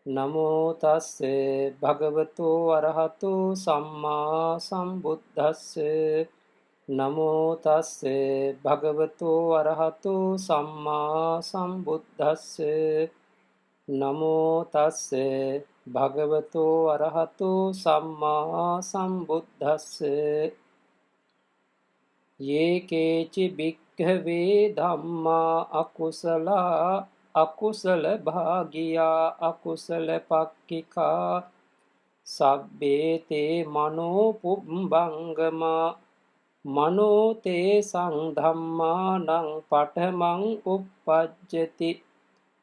නමෝ තස්සේ භගවතු අරහතු සම්මා සම්බුද්දස්සේ නමෝ තස්සේ භගවතු අරහතු සම්මා සම්බුද්දස්සේ නමෝ තස්සේ භගවතු අරහතු සම්මා සම්බුද්දස්සේ යේකේචි භික්ඛවේ ධම්මා අකුසලා අකුසල භාගියා අකුසල පක්ඛිකා සබ්බේතේ මනෝ පුබ්බංගමා මනෝ තේ සංධම්මානං පඨමං uppajjati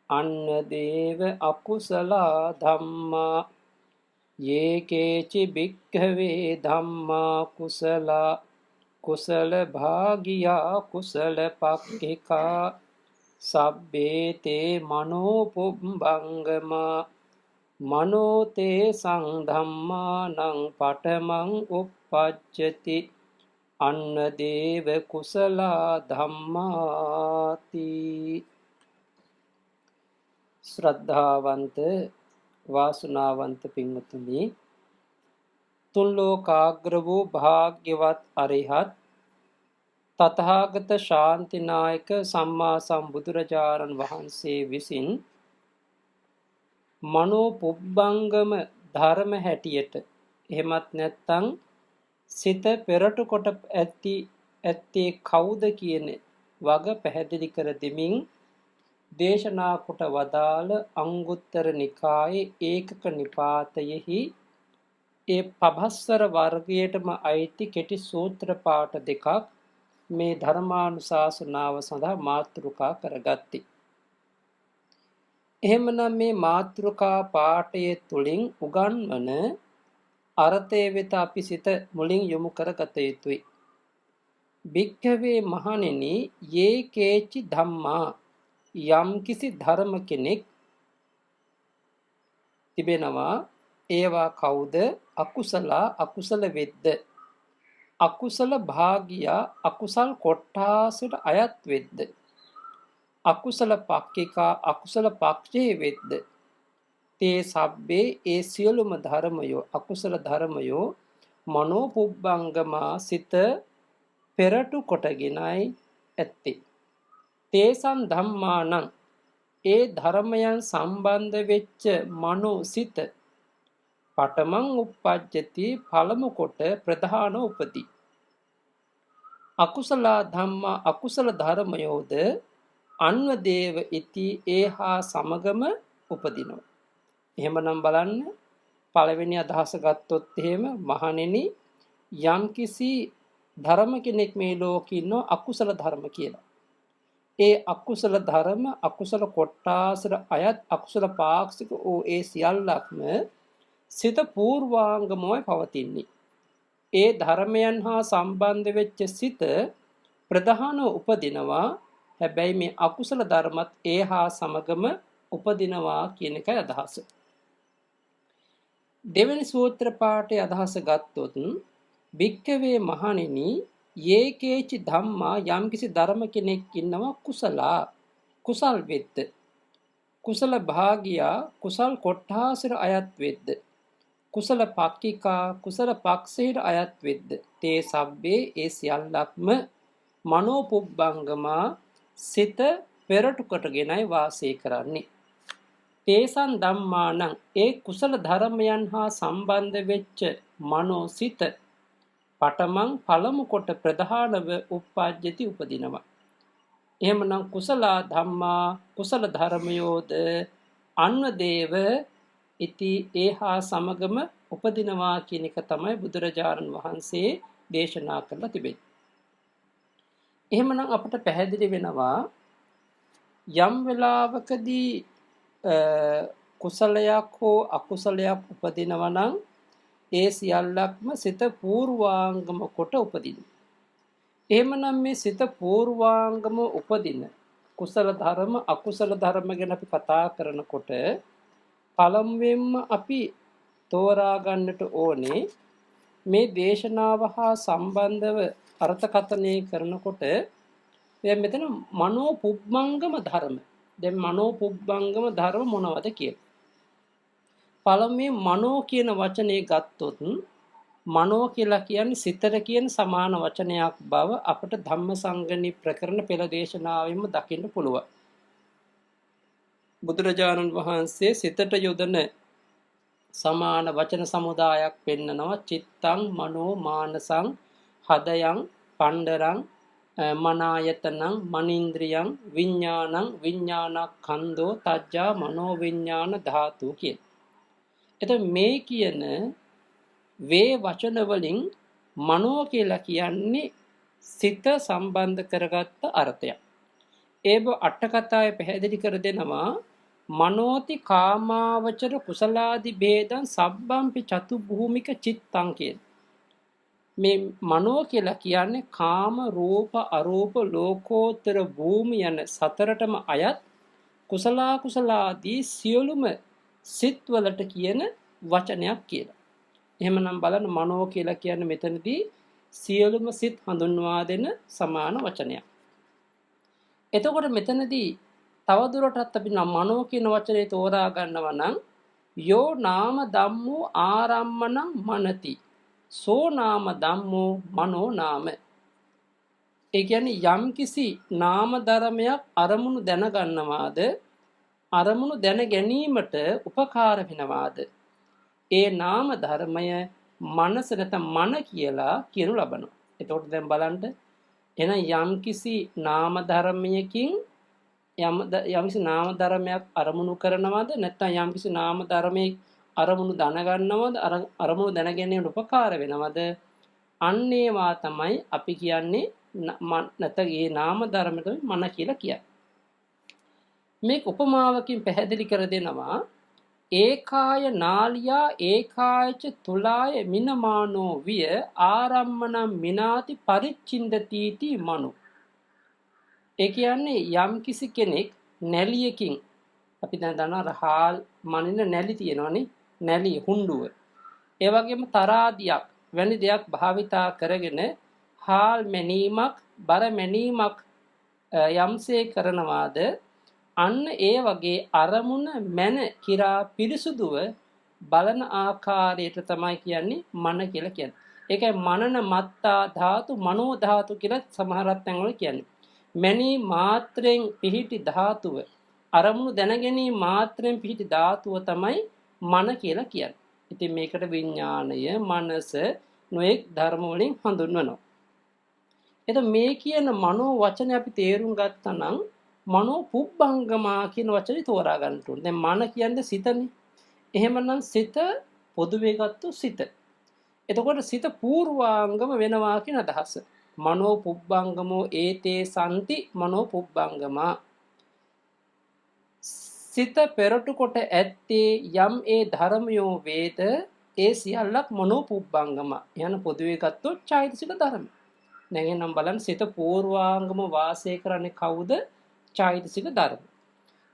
අන්න දේව අකුසලා ධම්මා යේකේචි භික්ඛවේ ධම්මා කුසලා කුසල භාගියා කුසල පක්ඛිකා සබ්බේතේ මනෝ පුබ්බංගමා මනෝ තේ සංධම්මානං පඨමං uppajjati අන්න දේව කුසලා ධම්මාති. ශ්‍රද්ධාවන්ත වාසනාවන්ත පින්වතුනි, තුන් ලෝකාග්‍ර වූ භාග්‍යවත් අරිහත් තථාගත ශාන්තිනායක සම්මා සම්බුදුරජාණන් වහන්සේ විසින් මනෝ පුබ්බංගම ධර්ම හැටියට, එහෙමත් නැත්නම් සිත පෙරටු කොට ඇත්තේ කවුද කියන වග පැහැදිලි කර දෙමින් දේශනා කොට වදාළ අංගුත්තර නිකායේ ඒකක නිපාතයෙහි ඒ පබස්සර වර්ගයටම අයිති කෙටි සූත්‍ර පාඨ දෙකක් මේ ධර්මානුශාසනාව සඳහා මාතෘකා කරගත්තේ. එහෙමනම් මේ මාතෘකා පාඨය තුලින් උගන්වන අර්ථය වෙත අපි සිත මුලින් යොමු කරගත යුතුයි. භික්ඛවේ මහණෙනි, යේ කේචි ධම්මා, යම් කිසි ධර්ම කෙනෙක් තිබෙනවා, ඒවා කවුද? අකුසලා අකුසල වෙද්ද, අකුසල භාගියා අකුසල් කොට්ටාසට අයත් වෙද්ද, අකුසල පක්ඛිකා අකුසල පක්ෂයේ වෙද්ද, තේ සබ්බේ ඒ සියලුම ධර්මයෝ අකුසල ධර්මයෝ මනෝ පුබ්බංගමා සිත පෙරටු කොටගෙනයි ඇත්තේ. තේසං ධම්මානං ඒ ධර්මයන් සම්බන්ධ වෙච්ච මනෝ සිත පඨමං uppajjati පළමු කොට ප්‍රධාන උපදී. අකුසල ධම්මා අකුසල ධර්මයෝද අන්වදේව ඉති ඒහා සමගම උපදිනවා. එහෙමනම් බලන්න, පළවෙනි අදහස ගත්තොත් එහෙම, මහණෙනි, යම්කිසි ධර්ම කෙනෙක් මේ ලෝකේ ඉන්නෝ අකුසල ධර්ම කියලා. ඒ අකුසල ධර්ම අකුසල කොට්ටාසර අයත් අකුසල පාක්ෂික ඕ ඒ සියල්ලක්ම සිත පූර්වාංගමෝයි පවතින්නේ. ඒ ධර්මයන් හා සම්බන්ධ වෙච්ච සිත ප්‍රධානව උපදිනවා. හැබැයි මේ අකුසල ධර්මත් ඒ හා සමගම උපදිනවා කියන එකයි අදහස. දෙවෙනි සූත්‍ර පාඨයේ අදහස ගත්තොත්, භික්ඛවේ මහණෙනි, යේකේචි ධම්මා යම්කිසි ධර්ම කෙනෙක් ඉන්නවා කුසලා කුසල් වෙද්ද, කුසල භාගියා කුසල් කොට්ටාසර අයත් වෙද්ද, කුසල පක්ඛිකා කුසල පක්ෂයට අයත් වෙද්ද, තේ සබ්බේ ඒ සියල්ලක්ම මනෝ පුබ්බංගමා සිත පෙරටු කොටගෙනයි වාසය කරන්නේ. තේසං ධම්මානං ඒ කුසල ධර්මයන් හා සම්බන්ධ වෙච්ච මනෝ සිත පඨමං පළමු කොට ප්‍රධානව uppajjati උපදිනවා. එහෙමනම් කුසල ධම්මා කුසල ධර්මයෝද අන්වදේව ඉති ඒහා සමගම උපදිනවා කියන එක තමයි බුදුරජාණන් වහන්සේ දේශනා කරලා තිබෙන්නේ. එහෙමනම් අපට පැහැදිලි වෙනවා, යම් වෙලාවකදී කුසලයක් හෝ අකුසලයක් උපදිනවා නම් ඒ සියල්ලක්ම සිත පූර්වාංගම කොට උපදින. එහෙමනම් මේ සිත පූර්වාංගම උපදින කුසල ධර්ම අකුසල ධර්ම ගැන අපි කතා කරනකොට පළමුවෙන්ම අපි තෝරා ගන්නට ඕනේ, මේ දේශනාව හා සම්බන්ධව අර්ථකථනය කරනකොට මෙතන මනෝ පුබ්බංගම ධර්ම, දැන් මනෝ පුබ්බංගම ධර්ම මොනවද කියලා. පළමුවෙන් මනෝ කියන වචනේ ගත්තොත් මනෝ කියලා කියන්නේ සිතට කියන සමාන වචනයක් බව අපට ධම්මසංගණි ප්‍රකරණ පෙළ දේශනාවෙන්ම දකින්න පුළුවන්. බුදුරජාණන් වහන්සේ සිතට යොදන සමාන වචන සමුදායක් පෙන්නනවා. චිත්තං මනෝ මානසං හදයන් පණ්ඩරං මනායතනං මනින්ද්‍රියං විඥානං විඥානක්ඛන්தோ තජ්ජා මනෝ විඥාන ධාතු කියන. එතකොට මේ කියන වේ වචන වලින් මනෝ කියලා කියන්නේ සිත සම්බන්ධ කරගත්ත අර්ථයක්. ඒව අට කතාවේ පැහැදිලි කර දෙනවා. මනෝති කාමාවචර කුසලාදි ભેදං සබ්බම්පි චතු භූමික චිත්තං කියන. මේ මනෝ කියලා කියන්නේ කාම රූප අරූප ලෝකෝත්තර භූමි යන සතරටම අයත් කුසලා කුසලාදී සියලුම සිත් වලට කියන වචනයක් කියලා. එහෙමනම් බලන්න මනෝ කියලා කියන්නේ මෙතනදී සියලුම සිත් හඳුන්වා දෙන සමාන වචනයක්. එතකොට මෙතනදී තවදුරටත් අපි මනෝ කියන වචනේ තෝරා ගන්නවා නම් යෝ නාම ධම්මෝ ආරම්මණං මනති සෝ නාම ධම්මෝ මනෝ නාම. ඒ කියන්නේ යම්කිසි නාම ධර්මයක් අරමුණු දැනගන්නවාද අරමුණු දැන ගැනීමට උපකාර වෙනවාද ඒ නාම ධර්මය මනස නැත්නම් මන කියලා කියනු ලබනවා. එතකොට දැන් බලන්න එන යම්කිසි නාම ධර්මයකින් යම්කිසි නාම ධර්මයක් අරමුණු කරනවද නැත්නම් යම්කිසි නාම ධර්මයේ අරමුණු දැනගන්නවද අරමුණු දැන ගැනීමට උපකාර වෙනවද අන්න ඒවා තමයි අපි කියන්නේ නැත්නම් ඒ නාම ධර්මයට මන කියලා කියන්නේ. මේක උපමාවකින් පැහැදිලි කර දෙනවා. ඒකාය නාලියා ඒකායච තුලාය මිනමානෝ විය ආරම්මණං මිනාති පරිච්ඡින්දති මනෝ. ඒ කියන්නේ යම් කිසි කෙනෙක් නැලියකින් අපි දැන් දන්නවා රහල් මනින නැලි තියෙනවනේ නැලි හුඬුව. ඒ වගේම තරාදියක් වැනි දෙයක් භාවිතා කරගෙන හාල් මැනීමක් බර මැනීමක් යම්සේ කරනවාද අන්න ඒ වගේ අරමුණ මැන කිරා පිරිසුදුව බලන ආකාරයට තමයි කියන්නේ මන කියලා කියන්නේ. ඒකයි මනන මත්තා ධාතු මනෝ ධාතු කියලා සමහරක් තැන්වල කියන්නේ. මැනී මාත්‍රෙන් පිහිටි ධාතුව අරමුණු දැනගැනීම මාත්‍රෙන් පිහිටි ධාතුව තමයි මන කියලා කියන්නේ. ඉතින් මේකට විඥාණය මනස නොඑක් ධර්ම වලින් හඳුන්වනවා. එතකොට මේ කියන මනෝ වචනේ අපි තේරුම් ගත්තා නම් මනෝ පුබ්බංගමා කියන වචනේ තෝරා ගන්න ඕනේ. දැන් මන කියන්නේ සිතනේ. එහෙමනම් සිත පොදුවේ ගත්තු සිත. එතකොට සිත පූර්වාංගම වෙනවා කියන අදහස. මනෝ පුබ්බංගමෝ ඒතේ සම්ති මනෝ පුබ්බංගමා. සිත පෙරටු කොට ඇත්තේ යම් ඒ ධර්මයෝ වේද ඒ සියල්ලක් මනෝ පුබ්බංගම. යන පොදුවේ ගත්තොත් චෛතසික ධර්ම. දැන් එහෙනම් බලන්න සිත පූර්වාංගම වාසය කරන්නේ කවුද? චෛතසික ධර්ම.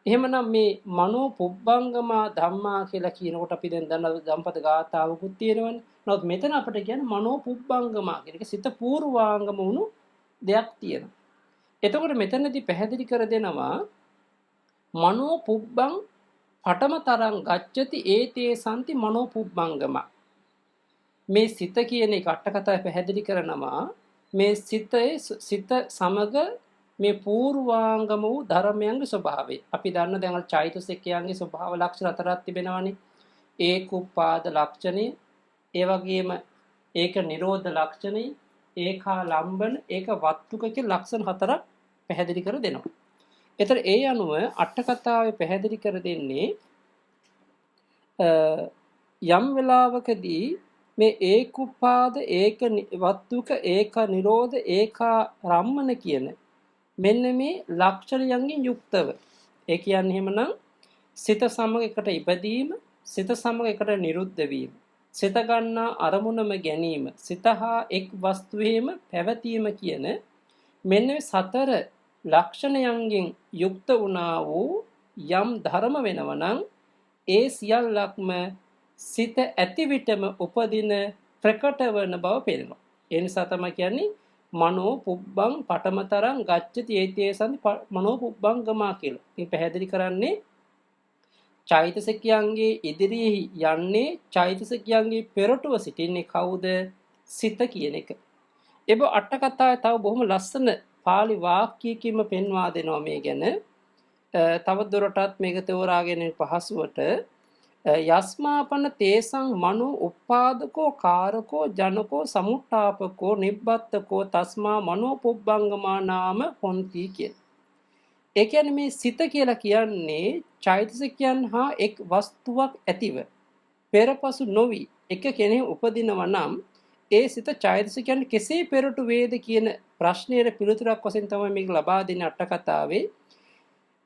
එහෙමනම් මේ මනෝ පුබ්බංගම ධම්මා කියලා කියනකොට අපි දැන් දන්න දම්පත ගාථාවකුත් තියෙනවනේ. නමුත් මෙතන අපිට කියන්නේ මනෝ පුබ්බංගම කියන එක සිත පූර්වාංගම වුණු දෙයක් තියෙනවා. එතකොට මෙතනදී පැහැදිලි කර දෙනවා මනෝ පුබ්බං පඨමතරං ගච්ඡති ඒතේ සම්ති මනෝ පුබ්බංගම. මේ සිත කියන එක අට කතාවේ පැහැදිලි කරනවා මේ සිත සමග මේ පූර්වාංගම වූ ධර්මයන්ගේ ස්වභාවය. අපි දන්න දැන් චෛතසිකයන්ගේ ස්වභාව ලක්ෂණ හතරක් තිබෙනවානේ. ඒකුප්පාද ලක්ෂණය, ඒ වගේම ඒක නිරෝධ ලක්ෂණය, ඒකා ලම්බන, ඒක වත්තුක කියන ලක්ෂණ හතරක් පැහැදිලි කර දෙනවා. ඒතර ඒ අනුව අට කතාවේ පැහැදිලි කර දෙන්නේ යම් වෙලාවකදී මේ ඒකුප්පාද ඒක වත්තුක ඒක නිරෝධ ඒකා රම්මන කියන මෙන්න මේ ලක්ෂණයන්ගෙන් යුක්තව ඒ කියන්නේ එහෙමනම් සිත සමග එකට ඉපදීම සිත සමග එකට නිරුද්ධ වීම සිත ගන්නා අරමුණම ගැනීම සිත හා එක් වස්තුවේම පැවතීම කියන මෙන්න සතර ලක්ෂණයන්ගෙන් යුක්ත වුණා වූ යම් ධර්ම වෙනවනම් ඒ සියල්ලක්ම සිත ඇති විටම උපදින ප්‍රකට වන බව පේනවා. ඒ නිසා තමයි කියන්නේ මනෝ පුබ්බං පඨමතරං ගච්ඡති ඒතේ සම්ති මනෝ පුබ්බංගමා කියලා. මේ පැහැදිලි කරන්නේ චෛතසිකයන්ගේ ඉදිරියේ යන්නේ චෛතසිකයන්ගේ පෙරටුව සිටින්නේ කවුද? සිත කියන එක. එබ අට කතාවේ තව බොහොම ලස්සන පාලි වාක්‍යයකින්ම පෙන්වා දෙනවා මේ ගැන. තව දුරටත් මේක තෝරාගෙන පහසුවට යස්මාපන තේසං මනෝ උපාදකෝ කාරකෝ ජනකෝ සමුට්ඨාපකෝ නිබ්බත්තකෝ තස්මා මනෝ පුබ්බංගමා නාම හොಂತಿ කියන. ඒ කියන්නේ මේ සිත කියලා කියන්නේ චෛතසිකයන් හා එක් වස්තුවක් ඇතිව පෙරපසු නොවි එක කෙනෙකු උපදිනවා නම් ඒ සිත චෛතසිකයන් කෙසේ පෙරටු වේද කියන ප්‍රශ්නයට පිළිතුරක් වශයෙන් තමයි මේක ලබා දෙන්නේ අට කතාවේ.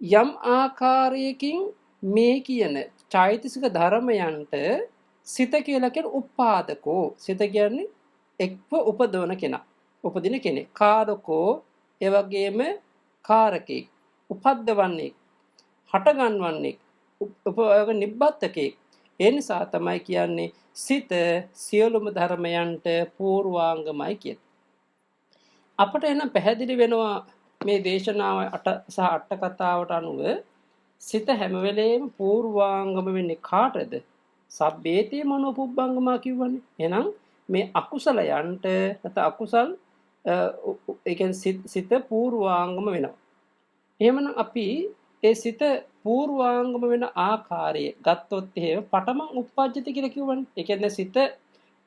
යම් ආකාරයකින් මේ කියන චෛතසික ධර්මයන්ට සිත කියලා කියන උපාදකෝ, සිත කියන්නේ එක්ව උපදවන කෙනා, උපදින කෙනෙක්. කාරකෝ ඒ වගේම කාරකෙක්, උපද්දවන්නේ, හටගන්වන්නේ, නිබ්බත්තකෙක්. ඒ නිසා තමයි කියන්නේ සිත සියලුම ධර්මයන්ට පූර්වාංගමයි කියන්නේ. අපට එනම් පැහැදිලි වෙනවා මේ දේශනාව අට සහ අට කතාවට අනුව සිත හැම වෙලේම පූර්වාංගම වෙන්නේ කාටද? සබ්බේතේ මනෝ පුබ්බංගමා කියවනේ. එහෙනම් මේ අකුසලයන්ට නැත්නම් අකුසල් ඒ කියන්නේ සිත පූර්වාංගම වෙනවා. එහෙමනම් අපි ඒ සිත පූර්වාංගම වෙන ආකාරය ගත්තොත් එහෙම පඨමං උප්පජ්ජති කියලා කියවනේ. ඒ කියන්නේ සිත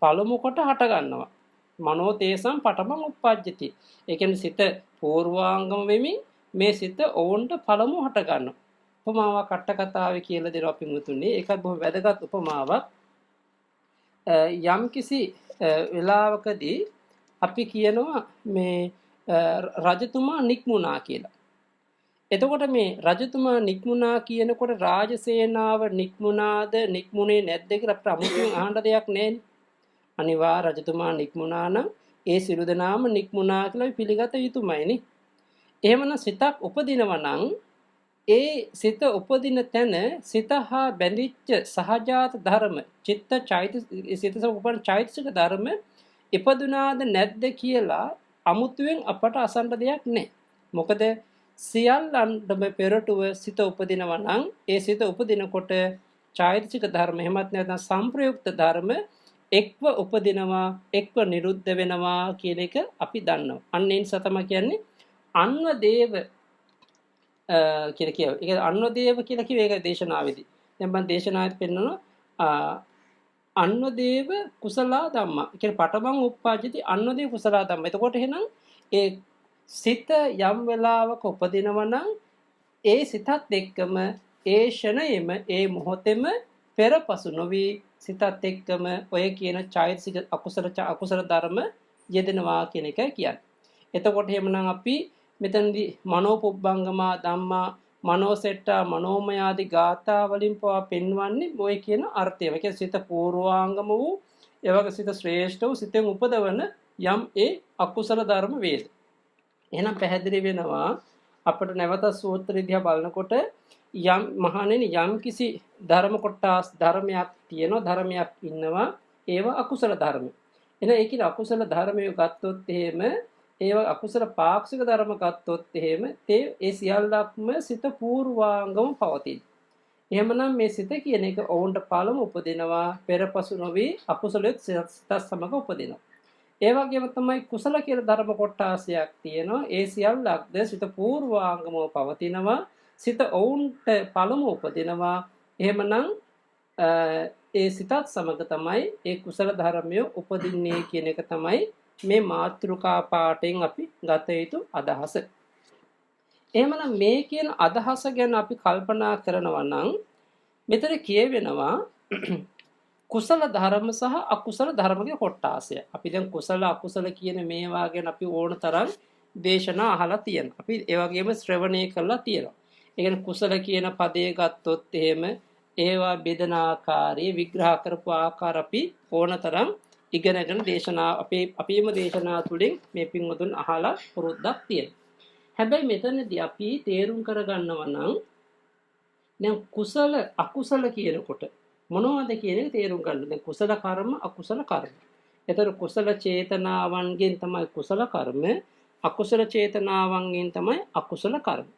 පළමු කොට හට ගන්නවා. මනෝ තේසං පඨමං උප්පජ්ජති. ඒ කියන්නේ සිත පූර්වාංගම වෙමින් මේ සිත ඕන්ට පළමු හට ගන්නවා. උපමාවක් අට කතාවේ කියලා දෙනවා පින්වතුනි. ඒකත් බොහොම වැදගත් උපමාවක්. යම්කිසි වෙලාවකදී අපි කියනවා මේ රජතුමා නික්මුණා කියලා. එතකොට මේ රජතුමා නික්මුණා කියනකොට රාජසේනාව නික්මුණාද නික්මුණේ නැද්ද කියලා අපිට අමුතුවෙන් අහන්න දෙයක් නැහැ. අනිවාර්ය රජතුමා නික්මුණා නම් ඒ සිළු දනාම නික්මුණා කියලා පිළිගත යුතුමයි නේ. එහෙමනම් සිතක් උපදිනවා නම් ඒ සිත උපදින තැන සිත හා බැඳිච්ච සහජාත ධර්ම චිත්ත සිත උපන් චෛතසික ධර්ම ඉපදුනාද නැද්ද කියලා අමුතුවෙන් අපට අසන්න දෙයක් නැහැ. මොකද සියල්ලන්ටම පෙරටුව සිත උපදිනවා නම් ඒ සිත උපදිනකොට චෛතසික ධර්ම එහෙමත් නැත්නම් සංප්‍රයුක්ත ධර්ම එක්ව උපදිනවා එක්ව නිරුද්ධ වෙනවා කියන එක අපි දන්නවා. අන්න ඒ නිසා තමයි කියන්නේ අන්වදේව කියලා කියව. ඒක අන්වදේව කියලා කිව්වේ ඒක දේශනාවේදී. දැන් මම දේශනාවෙත් පෙන්නනවා අන්වදේව කුසල ධම්මා. ඒ කියන්නේ පඨමං උප්පජ්ජති අන්වදේව කුසල ධම්මා. එතකොට එහෙනම් ඒ සිත යම් වෙලාවක උපදිනවා නම් ඒ සිතත් එක්කම ඒ ෂණයෙම ඒ මොහොතෙම පෙරපසු නොවි සිතත් එක්කම ඔය කියන චෛතසික අකුසල ධර්ම යෙදෙනවා කියන එකයි කියන්නේ. එතකොට එහෙමනම් අපි මෙතනදී මනෝ පුබ්බංගමා ධම්මා මනෝසෙට්ටා මනෝමය ආදී ගාථා වලින් පවා පෙන්වන්නේ ඔය කියන අර්ථය. ඒ කියන්නේ සිත පූර්වාංගම වූ ඒ වගේ සිත ශ්‍රේෂ්ඨ වූ සිතෙන් උපදවන යම් ඒ අකුසල ධර්ම වේද. එහෙනම් පැහැදිලි වෙනවා අපිට නැවත සූත්‍ර දිහා බලනකොට යම් මහණෙනි යම් කිසි ධර්ම කොටස් ධර්මයක් තියෙනවා ධර්මයක් ඉන්නවා ඒවා අකුසල ධර්ම. එහෙනම් ඒ කියන අකුසල ධර්මය ගත්තොත් එහෙම ඒවා අකුසල පාක්ෂික ධර්ම ගත්තොත් එහෙම ඒ සියල්ලක්ම සිත පූර්වාංගම පවතින. එහෙමනම් මේ සිත කියන එක ඔවුන්ට පළමු උපදිනවා පෙරපසු නොවේ අකුසලෙත් සිත සමග උපදිනවා. ඒ වගේම තමයි කුසල කියලා ධර්ම කොටාසයක් තියෙනවා. ඒ සියල්ලක්ද සිත පූර්වාංගමව පවතිනවා. සිත ඔවුන්ට පළමු උපදිනවා. එහෙමනම් ඒ සිතත් සමග තමයි ඒ කුසල ධර්මය උපදින්නේ කියන එක තමයි මේ මාතෘකා පාඩයෙන් අපි ගත යුතු අදහස. එහෙමනම් මේ කියන අදහස ගැන අපි කල්පනා කරනවා නම් මෙතන කියවෙනවා කුසල ධර්ම සහ අකුසල ධර්මගේ කොටාසය. අපි දැන් කුසල අකුසල කියන මේවා ගැන අපි ඕන තරම් දේශනා අහලා තියෙනවා. අපි ඒ වගේම ශ්‍රවණය කරලා තියෙනවා. ඒ කියන්නේ කුසල කියන පදේ ගත්තොත් එහෙම ඒවා බෙදන ආකාරය විග්‍රහ කරපු ආකාර අපි ඕන තරම් ඉගෙනගෙන දේශනා අපේම දේශනා තුළින් මේ පින්වතුන් අහලා පුරුද්දක් තියෙනවා. හැබැයි මෙතනදී අපි තේරුම් කරගන්නවා නම් දැන් කුසල අකුසල කියනකොට මොනවද කියන එක තේරුම් ගන්න. දැන් කුසල කර්ම අකුසල කර්ම. ඒතර කුසල චේතනාවන්ගෙන් තමයි කුසල කර්ම, අකුසල චේතනාවන්ගෙන් තමයි අකුසල කර්ම.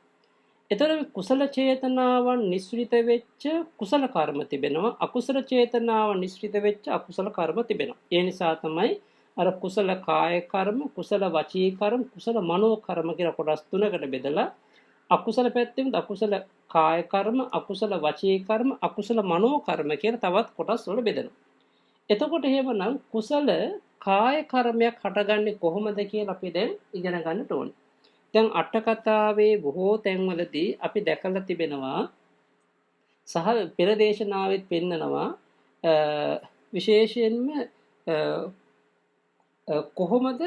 එතකොට කුසල චේතනාවන් නිස්ෘත වෙච්ච කුසල කර්ම තිබෙනවා. අකුසල චේතනාවන් නිස්ෘත වෙච්ච අකුසල කර්ම තිබෙනවා. ඒ නිසා තමයි අර කුසල කාය කර්ම, කුසල වචී කර්ම, කුසල මනෝ කර්ම කියලා කොටස් තුනකට බෙදලා අකුසල පැත්තෙන් අකුසල කාය කර්ම, අකුසල වචී කර්ම, අකුසල මනෝ කර්ම කියලා තවත් කොටස් වල බෙදෙනවා. එතකොට එහෙමනම් කුසල කාය කර්මයක් හටගන්නේ කොහොමද කියලා අපි දැන් ඉගෙන ගන්නට ඕනේ. දැන් අට කතාවේ බොහෝ තැන්වලදී අපි දැකලා තිබෙනවා සහ පෙර දේශනාවෙත් පෙන්නනවා විශේෂයෙන්ම කොහොමද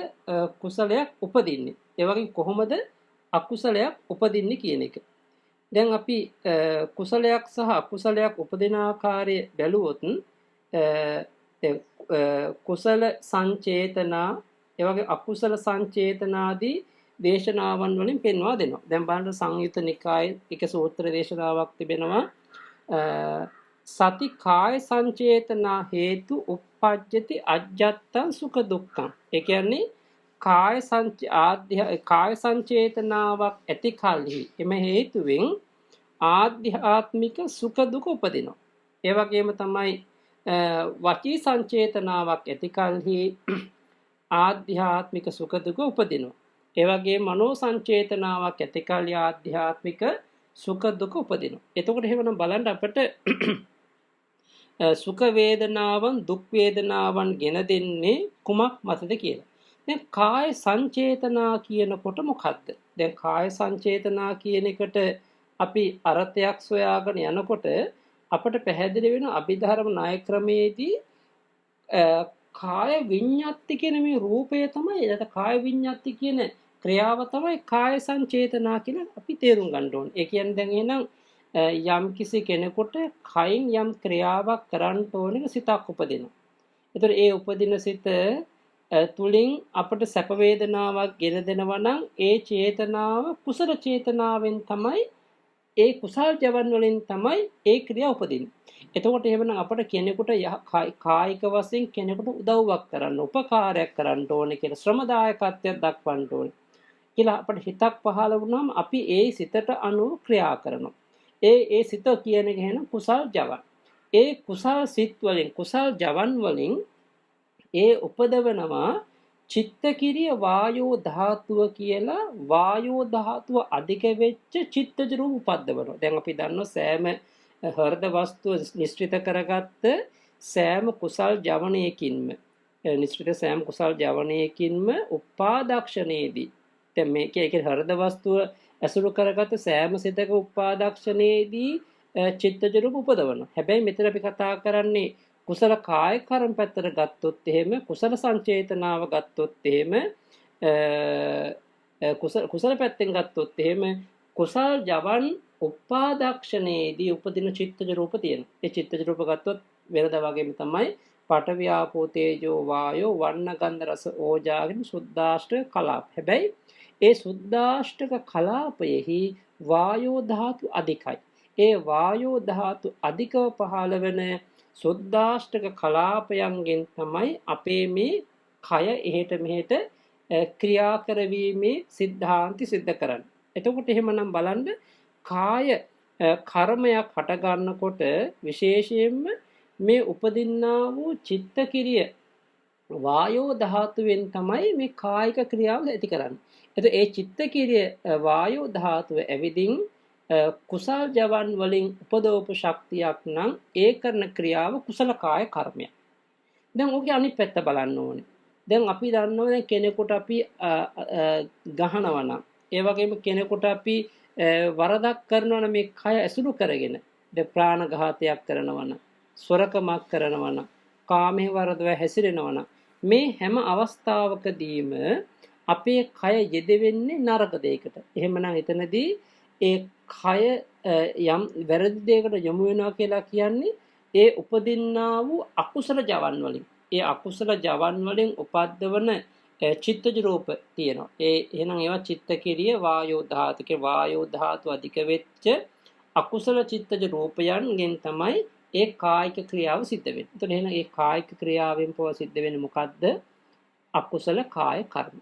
කුසලයක් උපදින්නේ, ඒ වගේ කොහොමද අකුසලයක් උපදින්නේ කියන එක. දැන් අපි කුසලයක් සහ අකුසලයක් උපදින ආකාරය බැලුවොත් කුසල සංචේතනා ඒ වගේ අකුසල සංචේතනාදී දේශනාවන් වලින් පෙන්වා දෙනවා. දැන් බලන්න සංයුත්ත නිකායේ එක සූත්‍ර දේශනාවක් තිබෙනවා. සති කාය සංචේතනා හේතු uppajjati ajjattං සුඛ දුක්ඛං. ඒ කියන්නේ කාය සංචේතනාවක් ඇති කලෙහි එම හේතුවෙන් ආධ්‍යාත්මික සුඛ දුක උපදිනවා. ඒ වගේම තමයි වචී සංචේතනාවක් ඇති කලෙහි ආධ්‍යාත්මික සුඛ දුක උපදිනවා. ඒ වගේ මනෝ සංචේතනාවක් ඇති කලෙහි ආධ්‍යාත්මික සුඛ දුක උපදිනවා. එතකොට එහෙමනම් බලන්න අපිට සුඛ වේදනාවන් දුක් වේදනාවන් ගෙන දෙන්නේ කුමක් මතද කියලා. දැන් කාය සංචේතනා කියනකොට මොකද්ද? දැන් කාය සංචේතනා කියන එකට අපි අර්ථයක් සොයාගෙන යනකොට අපට පැහැදිලි වෙන අභිධර්ම ණය ක්‍රමයේදී කාය විඤ්ඤාති කියන මේ රූපය තමයි, එතන කාය විඤ්ඤාති කියන ක්‍රියාව තමයි කාය සංචේතනා කියලා අපි තේරුම් ගන්න ඕනේ. ඒ කියන්නේ දැන් එහෙනම් යම් කිසි කෙනෙකුට කයින් යම් ක්‍රියාවක් කරන්න ඕනේ සිතක් උපදිනවා. ඒතර ඒ උපදින සිත තුලින් අපට සැප වේදනාවක් ගෙන දෙනවා නම් ඒ චේතනාව කුසල චේතනාවෙන් තමයි, ඒ කුසල් ජවන් වලින් තමයි ඒ ක්‍රියාව උපදින්නේ. එතකොට එහෙමනම් අපට කෙනෙකුට කායික වශයෙන් කෙනෙකුට උදව්වක් කරන්න, උපකාරයක් කරන්න ඕනේ කියලා ශ්‍රමදායකත්වයක් දක්වන්න ඕනේ කියලා අපට හිතක් පහළ වුණාම අපි ඒ සිතට අනුව ක්‍රියා කරනවා. ඒ සිත කියන එක එහෙනම් කුසල් ජවන්. ඒ කුසල් සිත් වලින්, කුසල් ජවන් වලින් ඒ උපදවනවා චිත්තකිරිය වායෝ ධාතුව කියලා. වායෝ ධාතුව අධික වෙච්ච චිත්තජ රූප උපද්දවනවා. දැන් අපි දන්නවා සෑම හෘද වස්තුව නිශ්චිත කරගත්ත සෑම කුසල් ජවනයකින්ම සෑම කුසල් ජවනයකින්ම උපාදක්ෂණයේදී, දැන් මේක හෘද වස්තුව ඇසුරු කරගත්ත සෑම සිතක උපාදක්ෂණයේදී චිත්තජ රූප උපදවනවා. හැබැයි මෙතන අපි කතා කරන්නේ කුසල කාය කර්ම පැත්තට ගත්තොත් එහෙම, කුසල සංචේතනාව ගත්තොත් එහෙම, කුසල පැත්තෙන් ගත්තොත් එහෙම කුසල් ජවන් උපාදක්ෂණයේදී උපදින චිත්තජ රූප තියෙනවා. ඒ චිත්තජ රූප ගත්තොත් වෙනද වගේම තමයි පඨවි ආපෝ තේජෝ වායෝ වර්ණ ගන්ධ රස ඕජා කියන සුද්ධාෂ්ටක කලාප. හැබැයි ඒ සුද්ධාෂ්ටක කලාපයෙහි වායෝ ධාතු අධිකයි. ඒ වායෝ ධාතු අධිකව පහළ වෙන සුද්ධාෂ්ටක කලාපයන්ගෙන් තමයි අපේ මේ කය එහෙට මෙහෙට ක්‍රියා කරවීමේ සිද්ධාන්ති සිද්ධ කරන්නේ. එතකොට එහෙමනම් බලන්න කාය කර්මයක් හට ගන්නකොට විශේෂයෙන්ම මේ උපදින්නා වූ චිත්තකිරිය වායෝ ධාතුවෙන් තමයි මේ කායික ක්‍රියාව ඇති කරන්නේ. එතකොට ඒ චිත්තකිරිය වායෝ ධාතුව ඇවිදින් කුසල් ජවන් වලින් උපදවපු ශක්තියක් නම් ඒ කරන ක්‍රියාව කුසල කාය කර්මයක්. දැන් ඔකේ අනිත් පැත්ත බලන්න ඕනේ. දැන් අපි දන්නවා දැන් කෙනෙකුට අපි ගහනවා නම්, ඒ වගේම කෙනෙකුට අපි වරදක් කරනවා නම් මේ කය ඇසුරු කරගෙන, දැන් ප්‍රාණඝාතයක් කරනවා නම්, සොරකමක් කරනවා නම්, කාමයේ වරදව හැසිරෙනවා නම්, මේ හැම අවස්ථාවකදීම අපේ කය යෙදෙන්නේ නරක දෙයකට. එහෙමනම් එතනදී ඒ කය යම් වැරදි දෙයකට යොමු වෙනවා කියලා කියන්නේ ඒ උපදින්නා වූ අකුසල ජවන් වලින්. ඒ අකුසල ජවන් වලින් උපද්දවන චිත්තජ රූප තියෙනවා. එහෙනම් ඒවා චිත්තකිරිය වායෝ ධාතුකේ වායෝ ධාතු අධික වෙච්ච අකුසල චිත්තජ රූපයන්ගෙන් තමයි ඒ කායික ක්‍රියාව සිද්ධ වෙන්නේ. එතකොට එහෙනම් ඒ කායික ක්‍රියාවෙන් පව සිද්ධ වෙන්නේ මොකද්ද? අකුසල කාය කර්ම.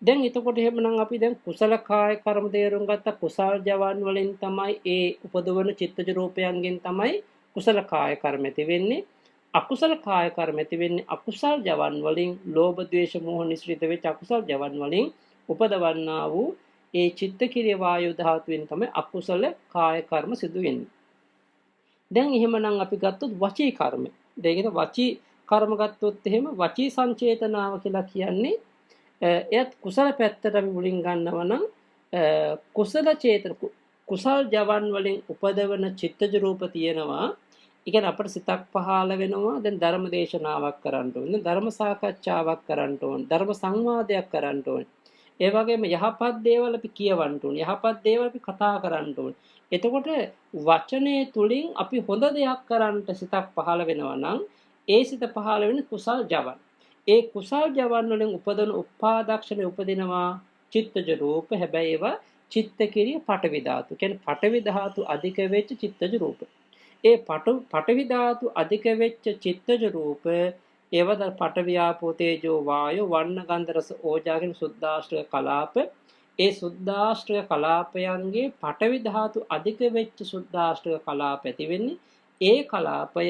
දැන් එතකොට එහෙමනම් අපි දැන් කුසල කාය කර්ම තේරුම් ගත්ත කුසල් ජවන් වලින් තමයි ඒ උපදවන චිත්තජ රූපයන්ගෙන් තමයි කුසල කාය කර්ම ඇති වෙන්නේ. අකුසල කාය කර්ම ඇති වෙන්නේ අකුසල් ජවන් වලින් ලෝභ ද්වේෂ මෝහ නිස්ෘත වෙච්ච අකුසල් ජවන් වලින් උපදවන්නා වූ ඒ චිත්ත කිරිය වායු ධාතුවෙන් තමයි අකුසල කාය කර්ම සිදු වෙන්නේ. දැන් එහෙමනම් අපි ගත්තොත් වචී කර්ම. දෙයකට වචී කර්ම ගත්තොත් එහෙම වචී සංචේතනාව කියලා කියන්නේ එයත් කුසල පැත්තට අපි මුලින් ගන්නවා නම් කුසල චේතන කුසල් ජවන් වලින් උපදවන චිත්තජ රූප තියෙනවා. ඒ කියන්නේ අපිට සිතක් පහළ වෙනවා. දැන් ධර්ම දේශනාවක් කරන්න ඕනේ. ධර්ම සාකච්ඡාවක් කරන්න ඕනේ. ධර්ම සංවාදයක් කරන්න ඕනේ. ඒ වගේම යහපත් දේවල් අපි කියවන්න ඕනේ. යහපත් දේවල් අපි කතා කරන්න ඕනේ. එතකොට වචනේ තුලින් අපි හොඳ දෙයක් කරන්නට සිතක් පහළ වෙනවා නම් ඒ සිත පහළ වෙන්නේ කුසල් ජවන්. ඒ කුසල් ජවන් වලින් උපදවන උපාදක්ෂණ උපදිනවා චිත්තජ රූප. හැබැයි ඒවා චිත්ත කිරිය පඨවි ධාතු. කියන්නේ පඨවි ධාතු අධික වෙච්ච චිත්තජ රූප. ඒ පඨවි ධාතු අධික වෙච්ච චිත්තජ රූප ඒවද පඨවි ආපෝ තේජෝ වායෝ වන්න ගන්ධ රස ඕජා කියන සුද්ධාෂ්ටක කලාප. ඒ සුද්ධාෂ්ටක කලාපයන්ගේ පඨවි ධාතු අධික වෙච්ච සුද්ධාෂ්ටක කලාප ඇති වෙන්නේ. ඒ කලාපය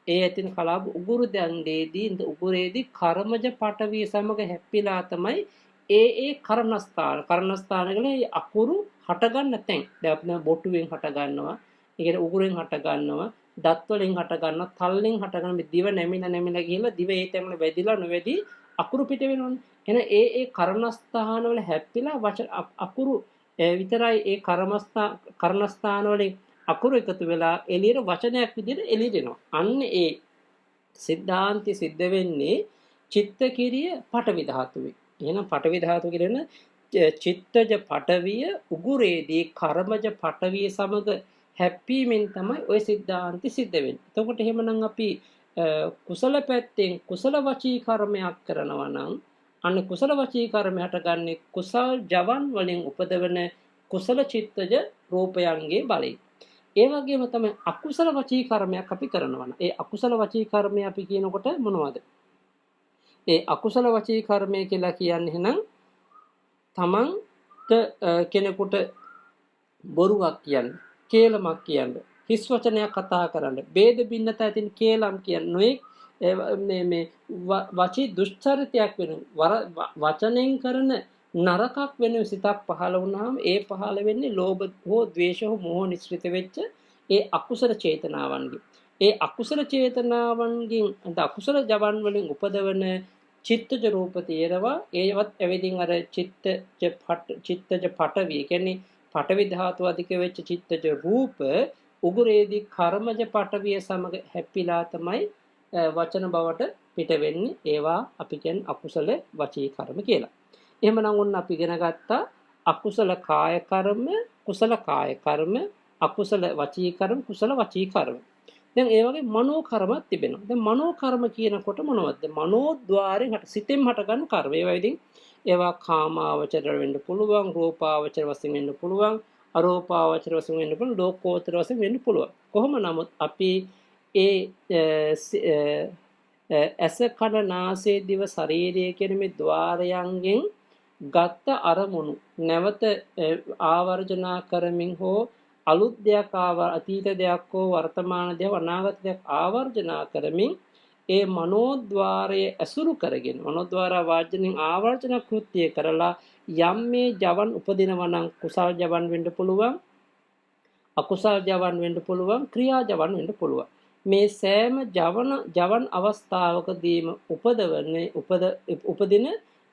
ඒ ඇතින කලාප උගුරු දණ්ඩේදී උගුරේදී කර්මජ පඨවි සමග හැප්පිලා තමයි ඒ කර්ණස්ථාන වල අකුරු හට ගන්න තැන්. දැන් අපි බොටුවෙන් හට ගන්නවා. ඒ කියන්නේ උගුරෙන් හට ගන්නවා. දත් වලින් හට ගන්නවා. තල්ලෙන් හට ගන්න මේ දිව නැමිලා ගිහලා දිව ඒ තැන්වල වැදිලා නොවැදි අකුරු පිට වෙනවනේ. එහෙනම් ඒ කර්ණස්ථාන වල හැප්පිලා අකුරු විතරයි ඒ කර්ණස්ථාන වලින් අකුරු එකතු වෙලා එළියට වචනයක් විදිහට එළියට එනවා. අන්න ඒ සිද්ධාන්තය සිද්ධ වෙන්නේ චිත්ත කිරිය පඨවි ධාතුවේ. එහෙනම් පඨවි ධාතුව කියන චිත්තජ පඨවිය උගුරේදී කර්මජ පඨවිය සමග හැප්පීමෙන් තමයි ওই සිද්ධාන්තය සිද්ධ වෙන්නේ. එතකොට එහෙමනම් අපි කුසල පැත්තෙන් කුසල වචී කර්මයක් කරනවා නම් අන්න කුසල වචී කර්මය හටගන්නේ කුසල් ජවන් වලින් උපදවන කුසල චිත්තජ රූපයන්ගේ බලයෙන්. ඒ වගේම තමයි අකුසල වචී කර්මයක් අපි කරනවා. ඒ අකුසල වචී කර්මය අපි කියනකොට මොනවද? ඒ අකුසල වචී කර්මය කියලා කියන්නේ එහෙනම් තමන්ට කෙනෙකුට බොරුවක් කියන්න, කේලමක් කියන්න, හිස් වචනයක් කතා කරන්න, ભેද බින්නත ඇතින් කේලම් කියන්නේ මේ වචී දුෂ්චරිතයක් වෙන වචනෙන් කරන නරකක් වෙන සිතක් පහළ වුණාම ඒ පහළ වෙන්නේ ලෝභ හෝ ද්වේෂ හෝ මෝහ නිස්ෘත වෙච්ච ඒ අකුසල චේතනාවන්ගෙන්. ඒ අකුසල චේතනාවන්ගෙන් අකුසල ජවන් වලින් උපදවන චිත්තජ රූප තේරවා ඒවත් එවෙදින් අර චිත්තජ පඨවි කියන්නේ පඨවි ධාතු අධික වෙච්ච චිත්තජ රූප උගුරේදී කර්මජ පඨවිය සමග හැප්පිලා තමයි වචන බවට පිට වෙන්නේ. ඒවා අපි කියන්නේ අකුසල වචී කර්ම කියලා. එහෙමනම් ඔන්න අපි ඉගෙන ගත්තා අකුසල කාය කර්ම, කුසල කාය කර්ම, අකුසල වචී කර්ම, කුසල වචී කර්ම. දැන් ඒ වගේ මනෝ කර්මත් තිබෙනවා. දැන් මනෝ කර්ම කියනකොට මොනවද? මනෝද්වාරයෙන් සිතෙන් හට ගන්න කර්ම. ඒවා ඉතින් ඒවා කාමාවචර වෙන්න පුළුවන්, රූපාවචර වශයෙන් වෙන්න පුළුවන්, අරූපාවචර වශයෙන් වෙන්න පුළුවන්, ලෝකෝත්තර වශයෙන් වෙන්න පුළුවන්. කොහොම නමුත් අපි ඇස කන නාසය දිව ශරීරය කියන මේ ద్వාරයන්ගෙන් ගත්ත අරමුණු නැවත ආවර්ජනා කරමින් හෝ අලුත් දෙයක් අතීත දෙයක් හෝ වර්තමාන දෙයක් අනාගත දෙයක් ආවර්ජනා කරමින් ඒ මනෝද්වාරයේ ඇසුරු කරගෙන මනෝද්වාර වාජනෙන් ආවර්ජන කෘත්‍ය කරලා යම් මේ ජවන් උපදිනවා නම් කුසල් ජවන් වෙන්න පුළුවන්, අකුසල් ජවන් වෙන්න පුළුවන්, ක්‍රියා ජවන් වෙන්න පුළුවන්. මේ සෑම ජවන් අවස්ථාවකදීම උපදින